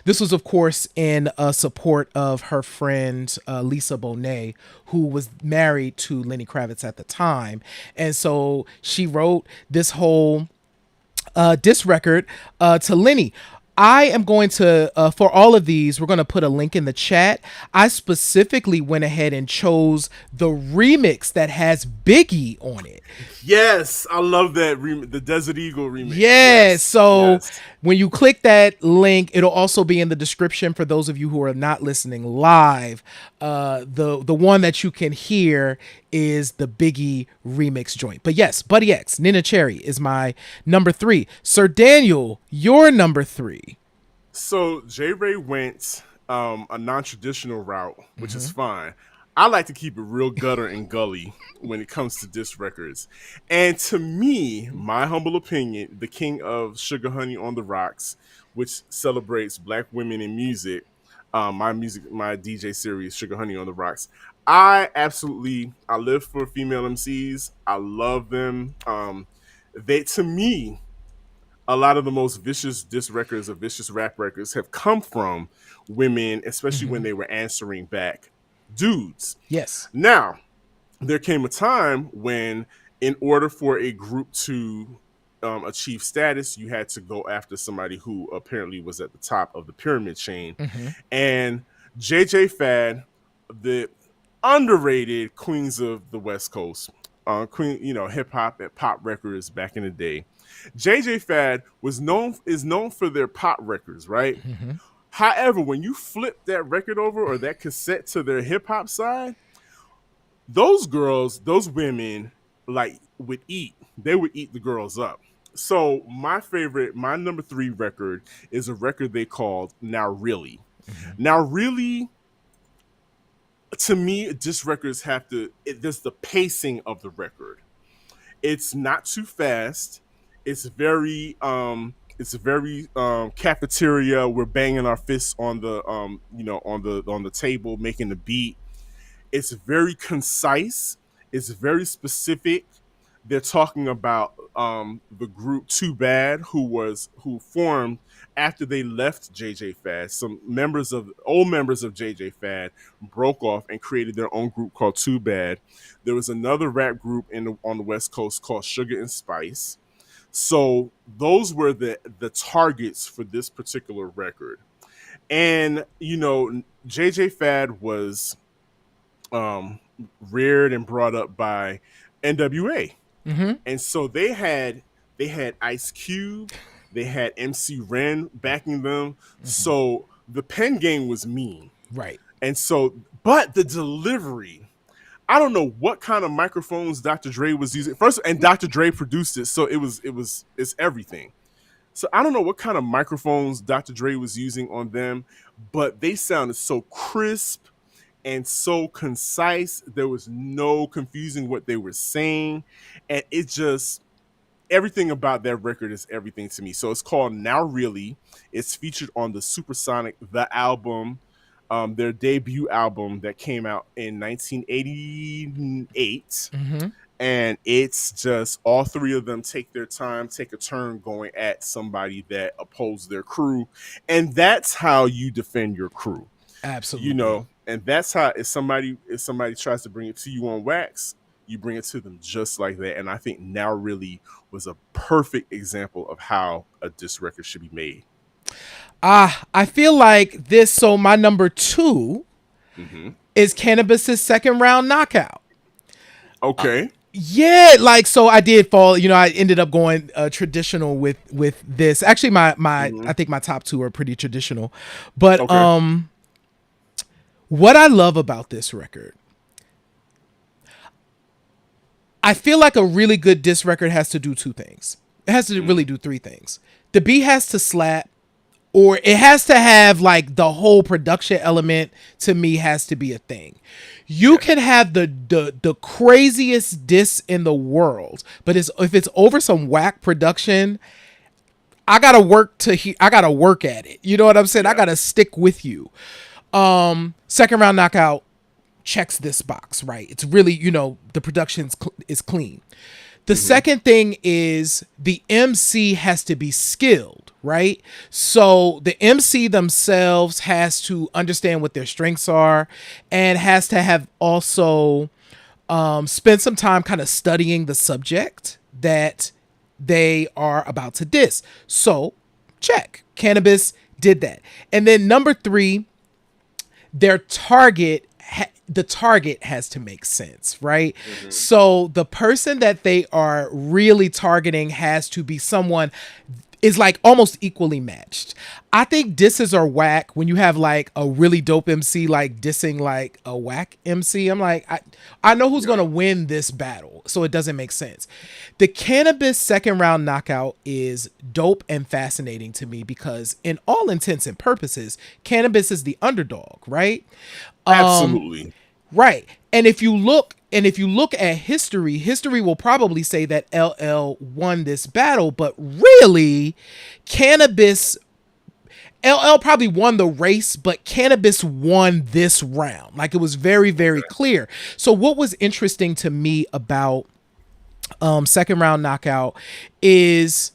this was, of course, in support of her friend Lisa Bonet, who was married to Lenny Kravitz at the time. And so she wrote this whole diss record to Lenny. I am going to, for all of these, we're going to put a link in the chat. I specifically went ahead and chose the remix that has Biggie on it. Yes, I love that the Desert Eagle remix. Yes. So when you click that link, it'll also be in the description for those of you who are not listening live. The one that you can hear is the Biggie remix joint. But yes, Buddy X, Nina Cherry is my number 3. Sir Daniel, your number 3. So J Ray went a non-traditional route, which is fine. I like to keep it real gutter and gully when it comes to diss records. And to me, my humble opinion, the king of Sugar Honey on the Rocks, which celebrates Black women in music, my DJ series, Sugar Honey on the Rocks. I live for female MCs. I love them. To me, a lot of the most vicious diss records or vicious rap records have come from women, especially when they were answering back dudes. Yes. Now, there came a time when, in order for a group to achieve status, you had to go after somebody who apparently was at the top of the pyramid chain. And JJ Fad, the underrated queens of the West Coast, hip hop and pop records back in the day. JJ Fad is known for their pop records, right? However, when you flip that record over or that cassette to their hip hop side, those women would eat. They would eat the girls up. So my number 3 record is a record they called Now Really. Now Really, to me, disc records there's the pacing of the record. It's not too fast. It's very cafeteria. We're banging our fists on the on the table, making the beat. It's very concise. It's very specific. they're talking about the group Too Bad, who formed after they left JJ Fad. Some old members of JJ Fad broke off and created their own group called Too Bad. There was another rap group on the West Coast called Sugar and Spice. So those were the targets for this particular record. And JJ Fad was um, reared and brought up by NWA, and so they had Ice Cube, they had MC Ren backing them. So the pen game was mean, Right. and so but the delivery. I don't know what kind of microphones Dr. Dre was using first, and Dr. Dre produced it, so it's everything. So I don't know what kind of microphones Dr. Dre was using on them, but they sounded so crisp and so concise. There was no confusing what they were saying, and it just everything about that record is everything to me. So it's called Now Really. It's featured on the Supersonic the album, their debut album that came out in 1988. And it's just all three of them take their time, take a turn going at somebody that opposed their crew. And that's how you defend your crew. Absolutely. And that's how if somebody tries to bring it to you on wax, you bring it to them just like that. And I think Now Really was a perfect example of how a diss record should be made. I feel like this. So my number 2 is Cannabis's Second Round Knockout. Okay. Yeah, like so I did fall, I ended up going traditional with this. Actually my I think my top 2 are pretty traditional. But Okay. what I love about this record, I feel like a really good diss record has to do 2 things. It has to really do 3 things. The beat has to slap, or it has to have like the whole production element to me has to be a thing. You can have the craziest diss in the world, but if it's over some whack production, I gotta work at it. You know what I'm saying? I gotta stick with you. Second Round Knockout checks this box, right? It's really, the production is clean. The second thing is the MC has to be skilled, right? So the MC themselves has to understand what their strengths are and has to have also spend some time kind of studying the subject that they are about to diss. So check. Cannabis did that. And then number 3, their target the target has to make sense, right? So the person that they are really targeting has to be someone is like almost equally matched. I think disses are whack when you have like a really dope MC like dissing like a whack MC. I'm like, I know who's gonna win this battle, so it doesn't make sense. The Cannabis Second Round Knockout is dope and fascinating to me because in all intents and purposes, Cannabis is the underdog, right? Absolutely. Right. And if you look at history will probably say that LL won this battle, but really LL probably won the race, but Cannabis won this round. Like it was very, very clear. So what was interesting to me about Second Round Knockout is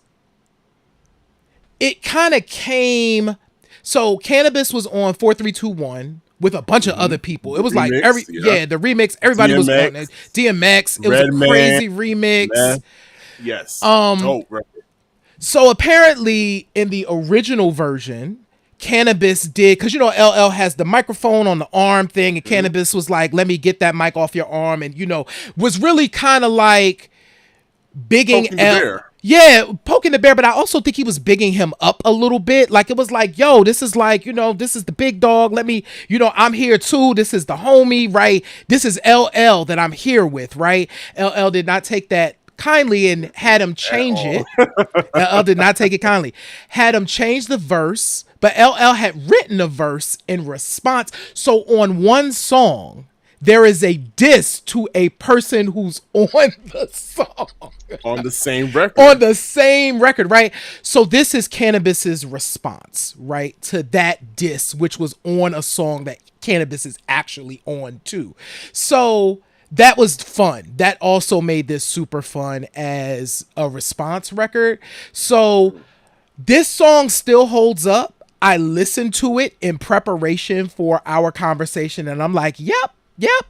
it kind of came. So Cannabis was on 4321 with a bunch of other people. It was like the remix. Everybody was on it. DMX. It was a crazy remix. Man. Yes. Dope, right? So apparently in the original version, Cannabis did, because LL has the microphone on the arm thing, and Cannabis was like, let me get that mic off your arm, and was really kind of like bigging bear. Yeah, poking the bear, but I also think he was bigging him up a little bit. Like it was like, yo, this is like, this is the big dog. Let me, I'm here too. This is the homie, right? This is LL that I'm here with, right? LL did not take that kindly and had him change it. LL did not take it kindly. Had him change the verse, but LL had written a verse in response. So on one song, there is a diss to a person who's on the song. On the same record. On the same record, right? So this is Cannabis's response, right, to that diss, which was on a song that Cannabis is actually on too. So that was fun. That also made this super fun as a response record. So this song still holds up. I listened to it in preparation for our conversation and I'm like, yep,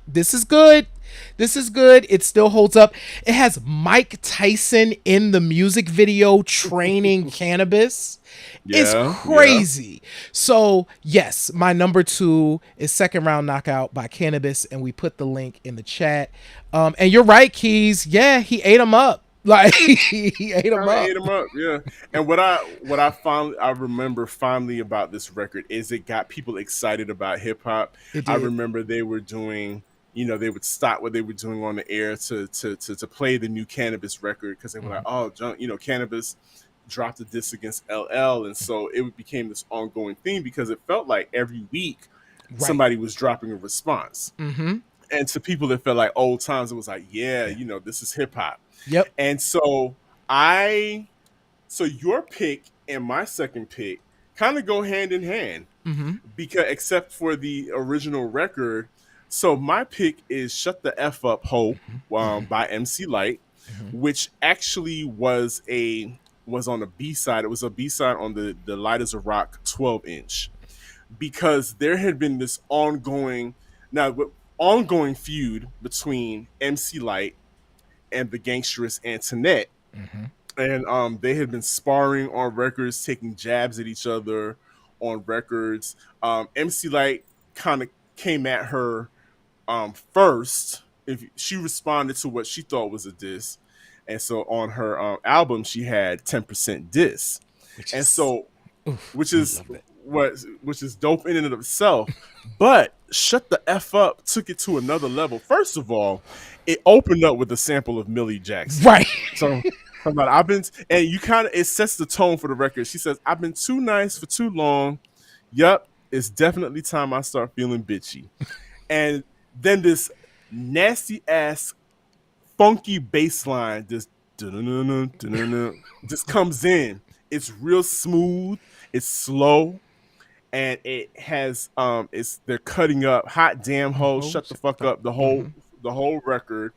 this is good. This is good. It still holds up. It has Mike Tyson in the music video training cannabis. It's Yeah, yeah. crazy. So, yes, my number 2 is Second Round Knockout by Cannabis, and we put the link in the chat. And you're right, Keys. Yeah, he ate them up. Like, he ate them up. Ate him up, yeah. And I remember fondly about this record is it got people excited about hip hop. It I did. remember they were doing, they would stop what they were doing on the air to play the new Cannabis record because they were like, oh, Cannabis dropped a diss against LL, and so it became this ongoing thing because it felt like every week Right. somebody was dropping a response. Mm-hmm. And to people that felt like old times, it was like, Yeah. this is hip hop. Yep. And so your pick and my second pick kind of go hand in hand Mm-hmm. because except for the original record. So my pick is "Shut the F Up, Ho" by MC Light, which actually was on a B-side. It was a B-side on the Light as a Rock 12-inch because there had been this ongoing feud between MC Light and the gangsteress Antoinette. Mm-hmm. And they had been sparring on records, taking jabs at each other on records. MC Light kind of came at her first. If she responded to what she thought was a diss, and so on her album she had 10% diss, which is dope in and of itself. But Shut the F Up took it to another level. First of all, it opened up with a sample of Millie Jackson. Right. So it sets the tone for the record. She says, "I've been too nice for too long. Yup, it's definitely time I start feeling bitchy." And then this nasty ass funky bass line just comes in. It's real smooth, it's slow, and it has they're cutting up Hot Damn Ho, Shut the Fuck Up, the whole record.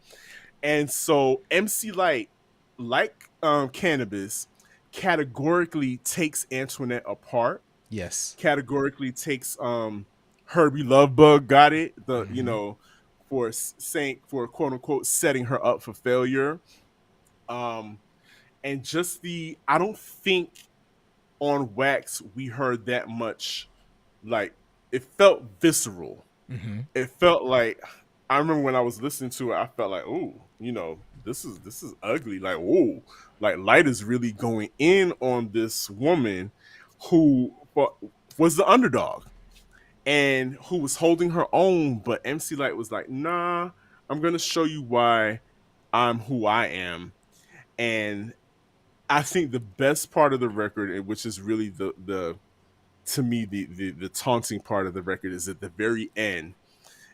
And so MC Light, like Cannabis, categorically takes Antoinette apart. Yes. Categorically takes Herbie Lovebug, got it, for quote unquote setting her up for failure. And just I don't think on Wax we heard that much. Like, it felt visceral. Mm-hmm. It felt like, I remember when I was listening to it, I felt like, oh, this is ugly. Like, oh, like Light is really going in on this woman who was the underdog and who was holding her own. But MC Light was like, nah, I'm going to show you why I'm who I am. And I think the best part of the record, which is really to me, the taunting part of the record, is at the very end,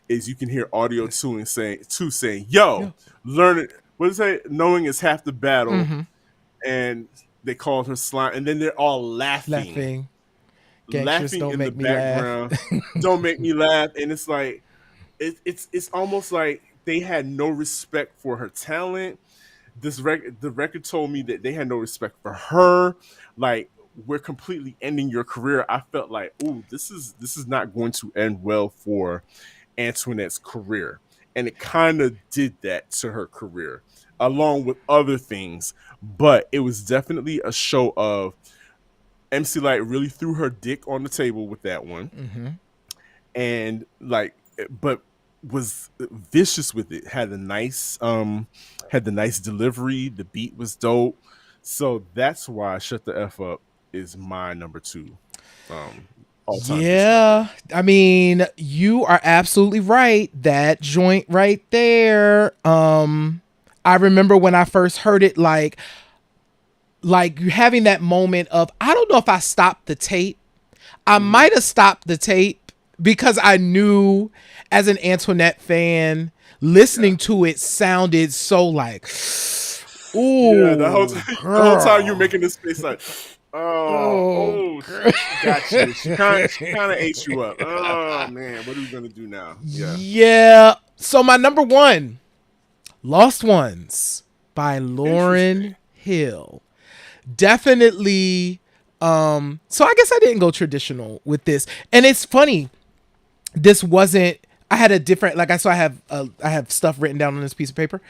is you can hear Audio 2 saying, yo, learn it. What is it? Knowing is half the battle. Mm-hmm. And they called her slime. And then they're all laughing. Gangsters, don't in make the me background. laugh. Don't make me laugh. And it's like, it's almost like they had no respect for her talent. The record told me that they had no respect for her. Like, we're completely ending your career. I felt like, ooh, this is not going to end well for Antoinette's career. And it kind of did that to her career, along with other things. But it was definitely a show of MC Light really threw her dick on the table with that one. Mm-hmm. And but was vicious with it. Had the nice delivery. The beat was dope. So that's why Shut the F Up is my number 2. Yeah, I mean, you are absolutely right. That joint right there. I remember when I first heard it, like having that moment of, I don't know if I stopped the tape. I might have stopped the tape because I knew, as an Antoinette fan, listening to it sounded so like, ooh, yeah, the whole time you're making this face like, got you. She kind of ate you up. Oh man, what are we gonna do now? Yeah. So my number one, Lost Ones by Lauryn Hill. Definitely. So I guess I didn't go traditional with this. And it's funny. This wasn't, I had a different, like I have stuff written down on this piece of paper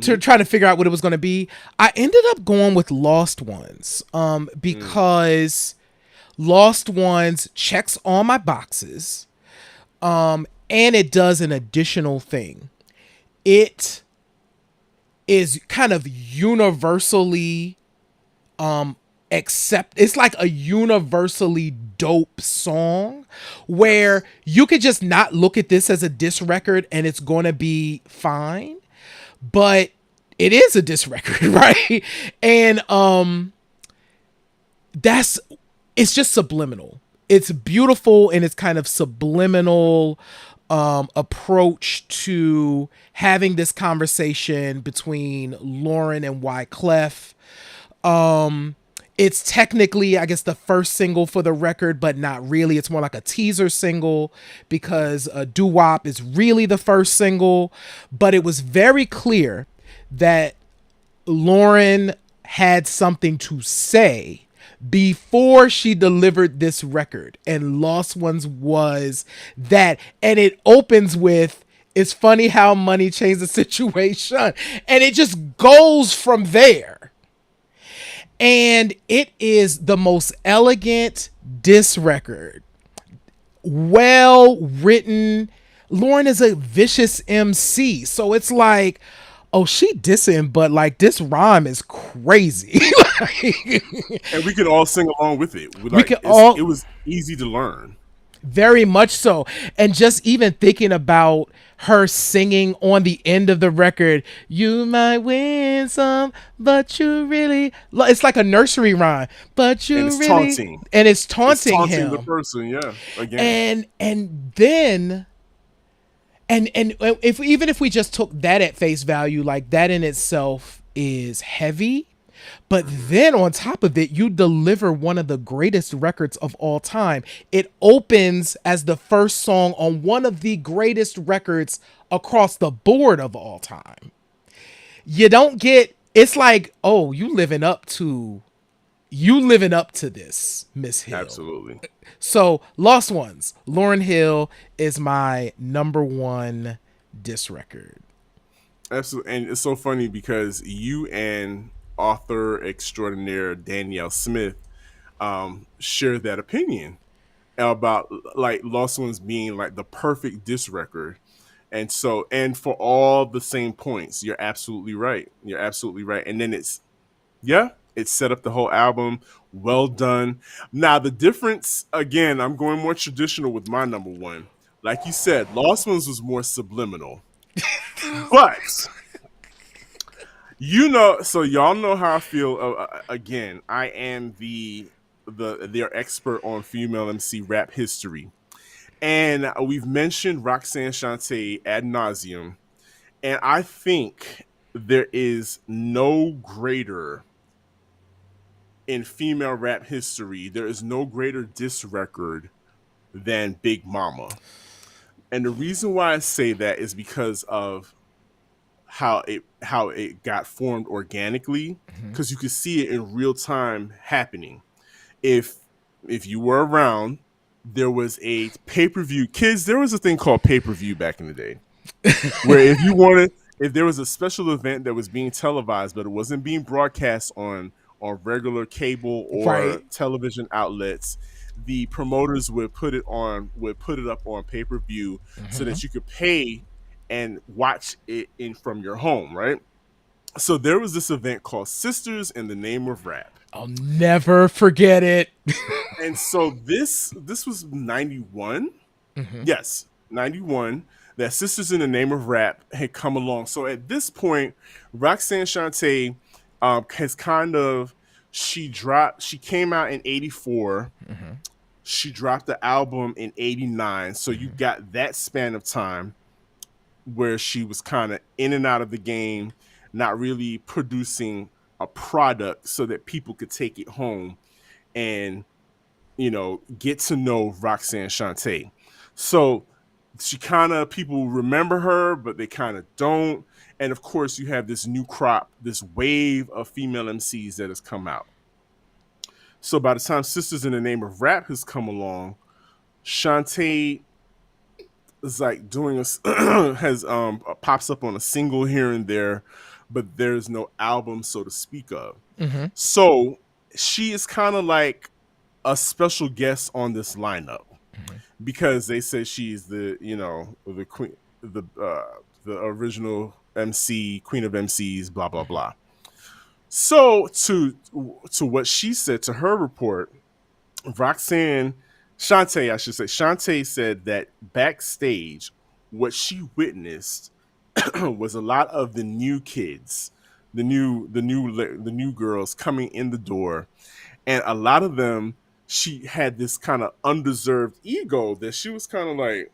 to try to figure out what it was going to be. I ended up going with Lost Ones because Lost Ones checks all my boxes, and it does an additional thing. It is kind of universally it's like a universally dope song where you could just not look at this as a diss record and it's going to be fine, but it is a diss record, right? And it's just subliminal. It's beautiful and it's kind of subliminal approach to having this conversation between Lauren and Wyclef. It's technically, I guess, the first single for the record, but not really. It's more like a teaser single because Doo Wop is really the first single. But it was very clear that Lauren had something to say before she delivered this record. And Lost Ones was that. And it opens with, it's funny how money changed the situation. And it just goes from there. And it is the most elegant diss record. Well written. Lauren is a vicious MC. So it's like, oh, she dissing, but like this rhyme is crazy. And we could all sing along with it. It was easy to learn. Very much so. And just even thinking about her singing on the end of the record, you might win some, but you really, it's like a nursery rhyme, but you and it's really taunting. And it's taunting him, the person, yeah, again. And then if we just took that at face value, like that in itself is heavy. But then on top of it, you deliver one of the greatest records of all time. It opens as the first song on one of the greatest records across the board of all time. You don't get, it's like, oh, you living up to this, Miss Hill. Absolutely. So Lost Ones, Lauryn Hill is my number one diss record. Absolutely. And it's so funny because you and author extraordinaire Danielle Smith share that opinion about like Lost Ones being like the perfect diss record. And so, and for all the same points, you're absolutely right. And then it set up the whole album. Well done. Now the difference, again, I'm going more traditional with my number one. Like you said, Lost Ones was more subliminal. But so y'all know how I feel. Again, I am their expert on female MC rap history, and we've mentioned Roxanne Shante ad nauseum, and I think there is no greater in female rap history. There is no greater diss record than Big Mama, and the reason why I say that is because of how it got formed organically, because you could see it in real time happening. If you were around, there was a pay-per-view. Kids, there was a thing called pay-per-view back in the day, where if there was a special event that was being televised, but it wasn't being broadcast on regular cable or television outlets, the promoters would put it up on pay-per-view so that you could pay and watch it from your home, right? So there was this event called Sisters in the Name of Rap. I'll never forget it. And so this was 91. Yes, 91. That Sisters in the Name of Rap had come along. So at this point, Roxanne Shante has kind of, she came out in 84. She dropped the album in 89. So you got that span of time where she was kind of in and out of the game, not really producing a product so that people could take it home and, get to know Roxanne Shante. So she kind of, people remember her, but they kind of don't. And of course, you have this new crop, this wave of female MCs that has come out. So by the time Sisters in the Name of Rap has come along, Shantae is like doing a has pops up on a single here and there, but there's no album, so to speak of. Mm-hmm. So she is kind of like a special guest on this lineup because they say she's the, you know, the queen, the original MC, queen of MCs, blah blah blah. So to what she said, to her report, Roxanne, Shantae, I should say, Shantae said that backstage, what she witnessed was a lot of the new kids, the new girls coming in the door, and a lot of them, she had this kind of undeserved ego that she was kind of like,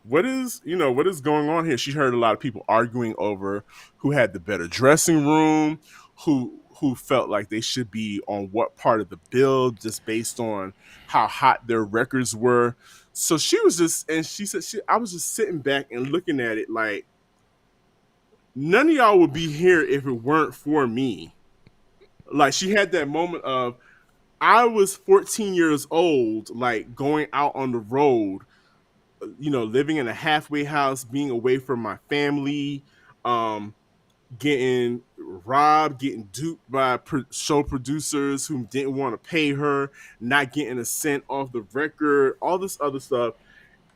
what is, you know, what is going on here? She heard a lot of people arguing over who had the better dressing room, who felt like they should be on what part of the bill just based on how hot their records were. So she was just, and she said, I was just sitting back and looking at it like, none of y'all would be here if it weren't for me. Like, she had that moment of, I was 14 years old, like going out on the road, you know, living in a halfway house, being away from my family, getting robbed, getting duped by show producers who didn't want to pay her, not getting a cent off the record, all this other stuff.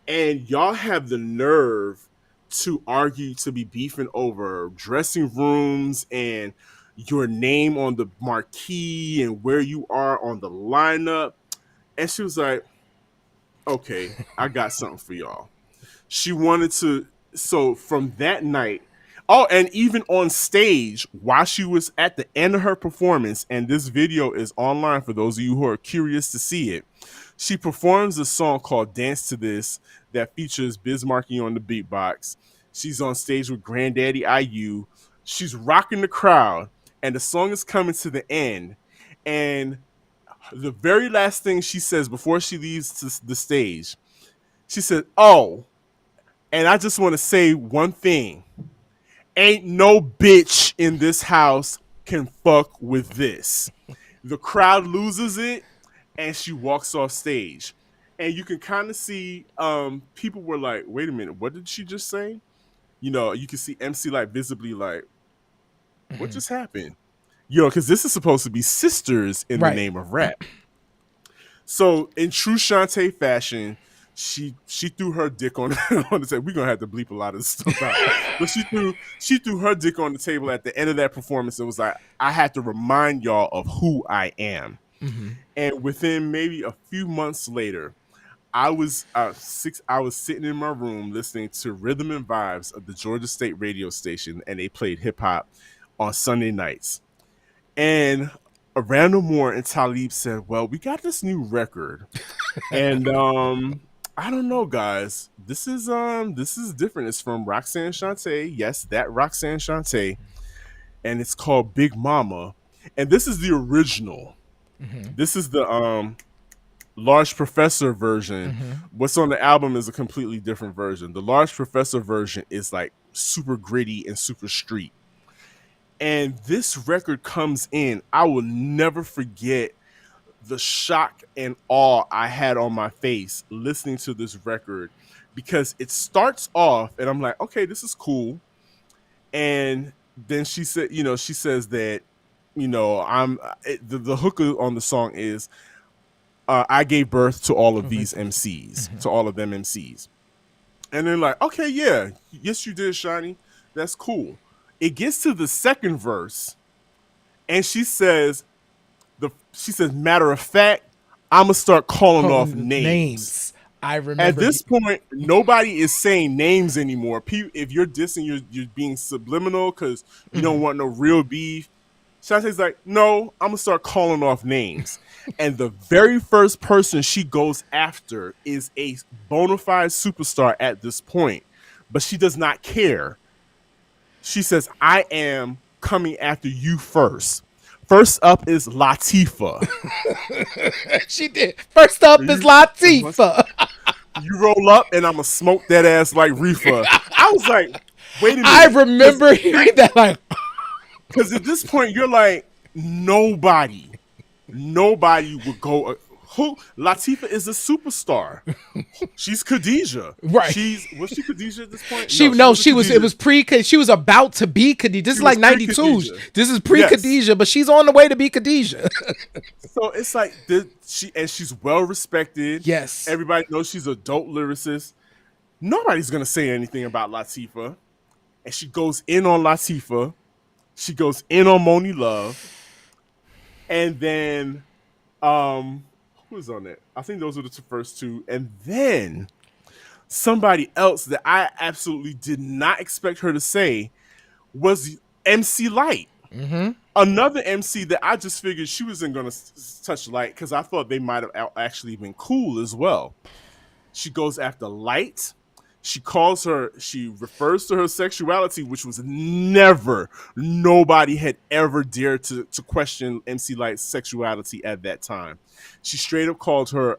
And y'all have the nerve to argue, to be beefing over dressing rooms and your name on the marquee and where you are on the lineup. And she was like, okay, I got something for y'all. She wanted to, so from that night, oh, and even on stage, while she was at the end of her performance, and this video is online for those of you who are curious to see it, she performs a song called Dance to This that features Biz Markie on the beatbox. She's on stage with Granddaddy IU. She's rocking the crowd, and the song is coming to the end. And the very last thing she says before she leaves the stage, she said, oh, and I just want to say one thing. Ain't no bitch in this house can fuck with this. The crowd loses it, and she walks off stage. And you can kind of see people were like, wait a minute, what did she just say? You know, you can see MC like visibly like, what just happened? You know, because this is supposed to be sisters in the name of rap. So in true Shantae fashion, she threw her dick on the table. We're gonna have to bleep a lot of this stuff out. But she threw her dick on the table at the end of that performance and was like, I had to remind y'all of who I am. Mm-hmm. And within maybe a few months later, I was sitting in my room listening to Rhythm and Vibes of the Georgia State radio station, and they played hip hop on Sunday nights. And Randall Moore and Talib said, well, we got this new record. And I don't know, guys. This is different. It's from Roxanne Shantae. Yes, that Roxanne Shantae. And it's called Big Mama. And this is the original. Mm-hmm. This is the Large Professor version. Mm-hmm. What's on the album is a completely different version. The Large Professor version is like super gritty and super street. And this record comes in. I will never forget the shock and awe I had on my face listening to this record, because it starts off and I'm like, okay, this is cool. And then she said, you know, she says that, you know, the hook on the song is, I gave birth to all of these MCs, to all of them MCs. And they're like, okay, yeah, yes, you did, Shiny. That's cool. It gets to the second verse, and she says, matter of fact, I'm gonna start calling off names. I remember. At this point, nobody is saying names anymore. If you're dissing, you're being subliminal because you don't want no real beef. Shantae's like, no, I'm gonna start calling off names. And the very first person she goes after is a bona fide superstar at this point, but she does not care. She says, I am coming after you first. First up is Latifah. She did. First up is Latifah. You roll up and I'ma smoke that ass like reefer. I was like, wait a minute. I remember hearing that like Because at this point, you're like, nobody would go. Who Latifah is a superstar. She's Khadijah. Right. Was she Khadijah at this point? she was it was pre she was about to be Khadijah. This is like 92. pre-Khadijah. This is pre Khadijah, but she's on the way to be Khadijah. So it's like she's well respected. Yes. Everybody knows she's a dope lyricist. Nobody's gonna say anything about Latifah. And she goes in on Latifah. She goes in on Moni Love. And then who was on it? I think those were the first two. And then somebody else that I absolutely did not expect her to say was MC Light. Mm-hmm. Another MC that I just figured she wasn't going to touch Light because I thought they might have actually been cool as well. She goes after Light. She refers to her sexuality, which was nobody had ever dared to question MC Light's sexuality at that time. She straight up called her,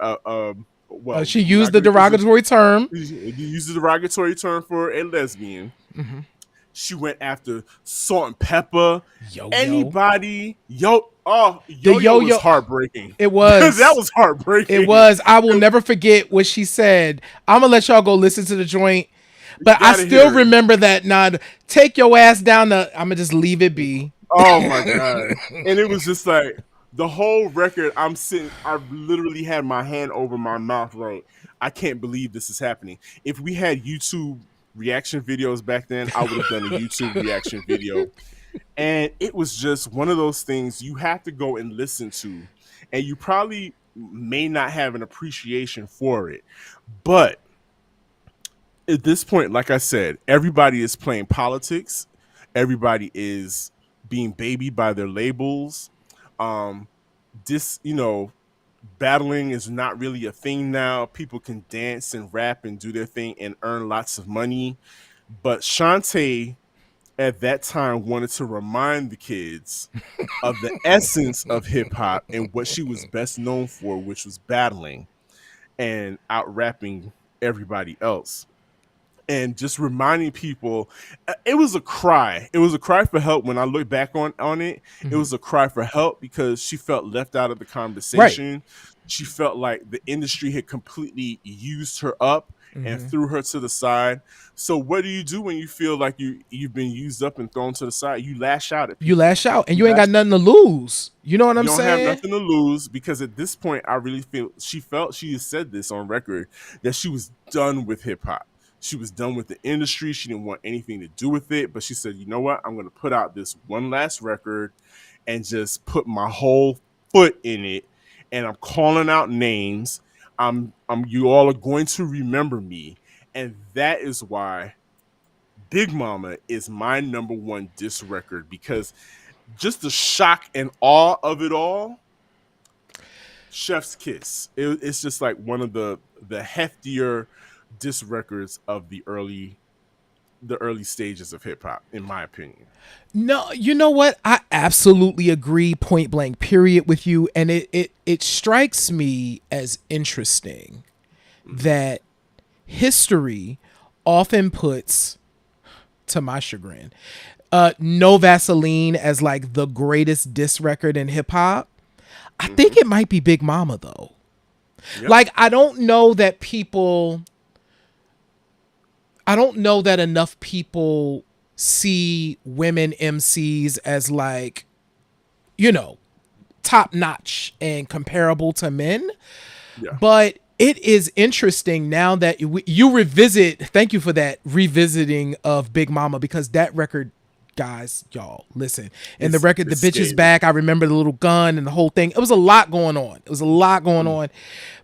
she used the derogatory term. She used the derogatory term for a lesbian. Mm-hmm. She went after Salt and Pepper. Anybody. Yo-Yo was heartbreaking. It was. That was heartbreaking. It was. I will never forget what she said. I'm going to let y'all go listen to the joint. But I still remember that nod. Take your ass down I'm going to just leave it be. Oh, my God. And it was just like, the whole record, I've literally had my hand over my mouth like, I can't believe this is happening. If we had YouTube reaction videos back then, I would have done a YouTube reaction video. And it was just one of those things you have to go and listen to. And you probably may not have an appreciation for it. But at this point, like I said, everybody is playing politics. Everybody is being babied by their labels. Battling is not really a thing now. People can dance and rap and do their thing and earn lots of money. But Shantae at that time wanted to remind the kids of the essence of hip hop and what she was best known for, which was battling and out rapping everybody else. And just reminding people, it was a cry. It was a cry for help. When I look back on it, mm-hmm. It was a cry for help because she felt left out of the conversation. Right. She felt like the industry had completely used her up mm-hmm. and threw her to the side. So what do you do when you feel like you've been used up and thrown to the side? You lash out at people. You lash out, and you ain't got nothing to lose. You know what I'm saying? You don't have nothing to lose because at this point, I really feel she has said this on record that she was done with hip hop. She was done with the industry. She didn't want anything to do with it. But she said, you know what? I'm going to put out this one last record and just put my whole foot in it. And I'm calling out names. You all are going to remember me. And that is why Big Mama is my number one diss record, because just the shock and awe of it all. Chef's Kiss. It's just like one of the heftier diss records of the early stages of hip hop, in my opinion. No, you know what? I absolutely agree, point blank, period, with you. And it strikes me as interesting that history often puts, to my chagrin, No Vaseline as like the greatest diss record in hip hop. I think it might be Big Mama though. Yep. Like, I don't know that enough people see women MCs as like, top notch and comparable to men. Yeah. But it is interesting now that you revisit. Thank you for that revisiting of Big Mama, because that record, guys, y'all listen. And the record, The Bitch Is Back. I remember the little gun and the whole thing. It was a lot going on.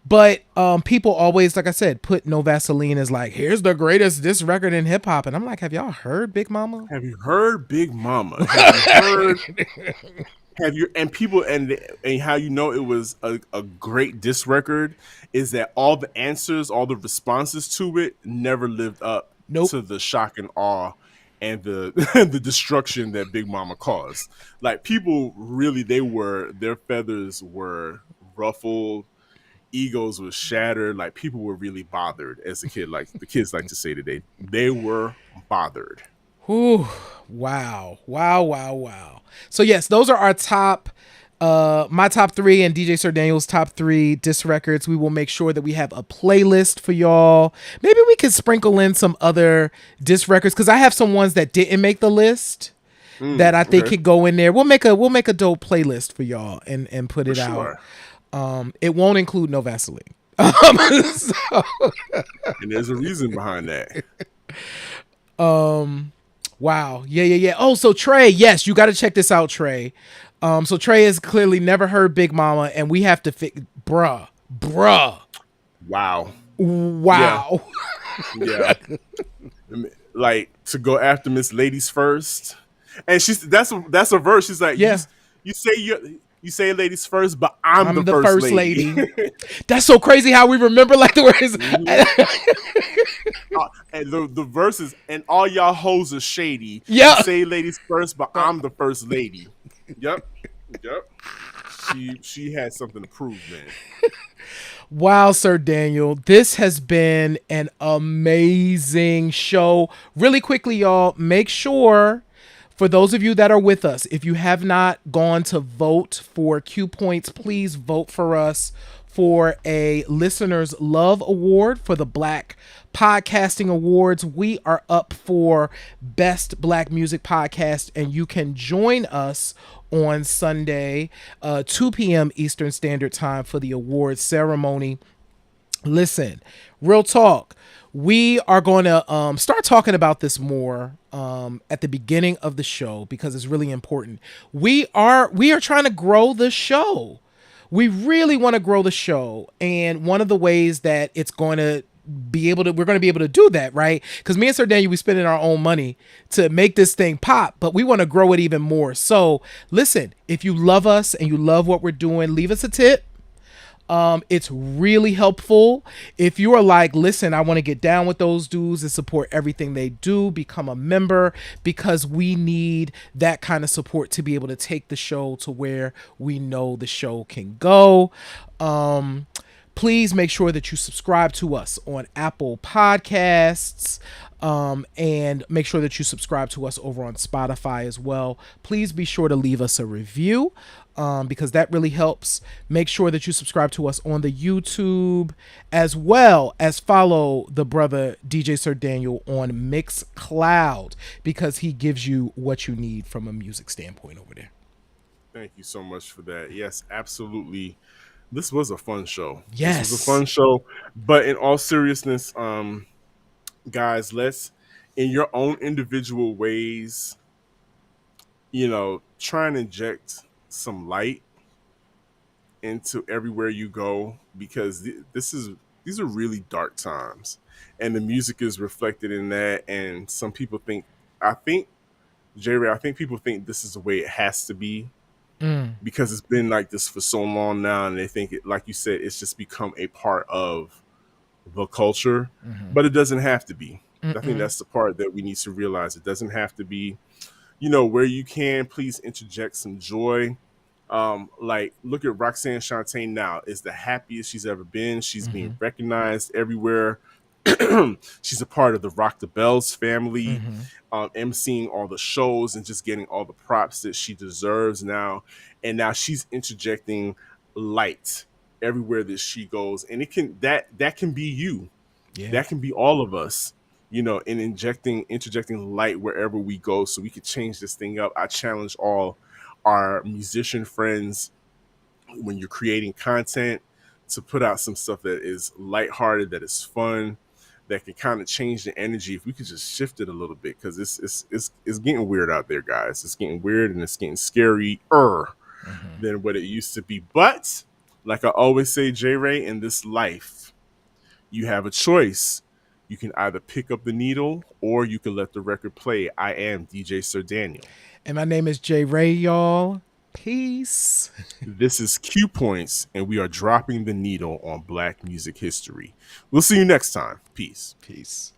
But people always, like I said, put No Vaseline as like, here's the greatest diss record in hip hop. And I'm like, have y'all heard Big Mama? Have you heard Big Mama? Have you heard? And people, and how you know it was a great diss record is that all the answers, all the responses to it never lived up to the shock and awe and the destruction that Big Mama caused. Like, people really, their feathers were ruffled, egos were shattered. Like people were really bothered as a kid. Like the kids like to say today, they were bothered. Whew. Wow. Wow. Wow. Wow. So yes, those are our top my top 3 and DJ Sir Daniel's top 3 disc records. We will make sure that we have a playlist for y'all. Maybe we could sprinkle in some other disc records because I have some ones that didn't make the list that I think could go in there. We'll make a dope playlist for y'all and put it out. It won't include No Vaseline. And there's a reason behind that. Wow. Yeah. Oh, so Trey, yes, you got to check this out, Trey. So Trey has clearly never heard Big Mama, and we have to bruh. Wow. Yeah. Like to go after Miss Ladies first, and that's a verse. She's like, yeah, you say ladies first, but I'm the first lady. That's so crazy how we remember like the words. And the verses, and all y'all hoes are shady. Yeah, you say ladies first, but I'm the first lady. Yep. She had something to prove, man. Wow, Sir Daniel, this has been an amazing show. Really quickly, y'all, make sure for those of you that are with us, if you have not gone to vote for Q Points, please vote for us for a Listeners Love Award for the Black Podcasting Awards. We are up for Best Black Music Podcast, and you can join us on Sunday, 2 p.m. Eastern Standard Time for the awards ceremony. Listen, real talk. We are going to start talking about this more at the beginning of the show because it's really important. We are trying to grow the show. We really want to grow the show, and one of the ways that it's going to we're going to be able to do that, right? Because me and Sir Daniel, we spending our own money to make this thing pop, but we want to grow it even more. So listen, if you love us and you love what we're doing, leave us a tip. It's really helpful. If you are like, listen, I want to get down with those dudes and support everything they do, become a member, because we need that kind of support to be able to take the show to where we know the show can go. Please make sure that you subscribe to us on Apple Podcasts, and make sure that you subscribe to us over on Spotify as well. Please be sure to leave us a review, because that really helps. Make sure that you subscribe to us on the YouTube, as well as follow the brother DJ Sir Daniel on Mixcloud, because he gives you what you need from a music standpoint over there. Thank you so much for that. Yes, absolutely. This was a fun show. Yes. This was a fun show. But in all seriousness, guys, let's, in your own individual ways, try and inject some light into everywhere you go, because these are really dark times, and the music is reflected in that. And some people think people think this is the way it has to be. Because it's been like this for so long now, and they think it, like you said, it's just become a part of the culture. But it doesn't have to be. I think that's the part that we need to realize. It doesn't have to be. Where you can, please interject some joy. Like, look at Roxanne Shante now. Is the happiest she's ever been. She's being recognized everywhere. She's a part of the Rock the Bells family, emceeing all the shows and just getting all the props that she deserves now. And now she's interjecting light everywhere that she goes, and it can that can be you. That can be all of us, in interjecting light wherever we go, so we could change this thing up. I challenge all our musician friends, when you're creating content, to put out some stuff that is lighthearted, that is fun, that can kind of change the energy. If we could just shift it a little bit, because it's getting weird out there, guys. It's getting weird, and it's getting scarier than what it used to be. But like I always say, J. Ray, in this life, you have a choice. You can either pick up the needle, or you can let the record play. I am DJ Sir Daniel. And my name is J. Ray, y'all. Peace. This is Q Points, and we are dropping the needle on Black music history. We'll see you next time. Peace. Peace.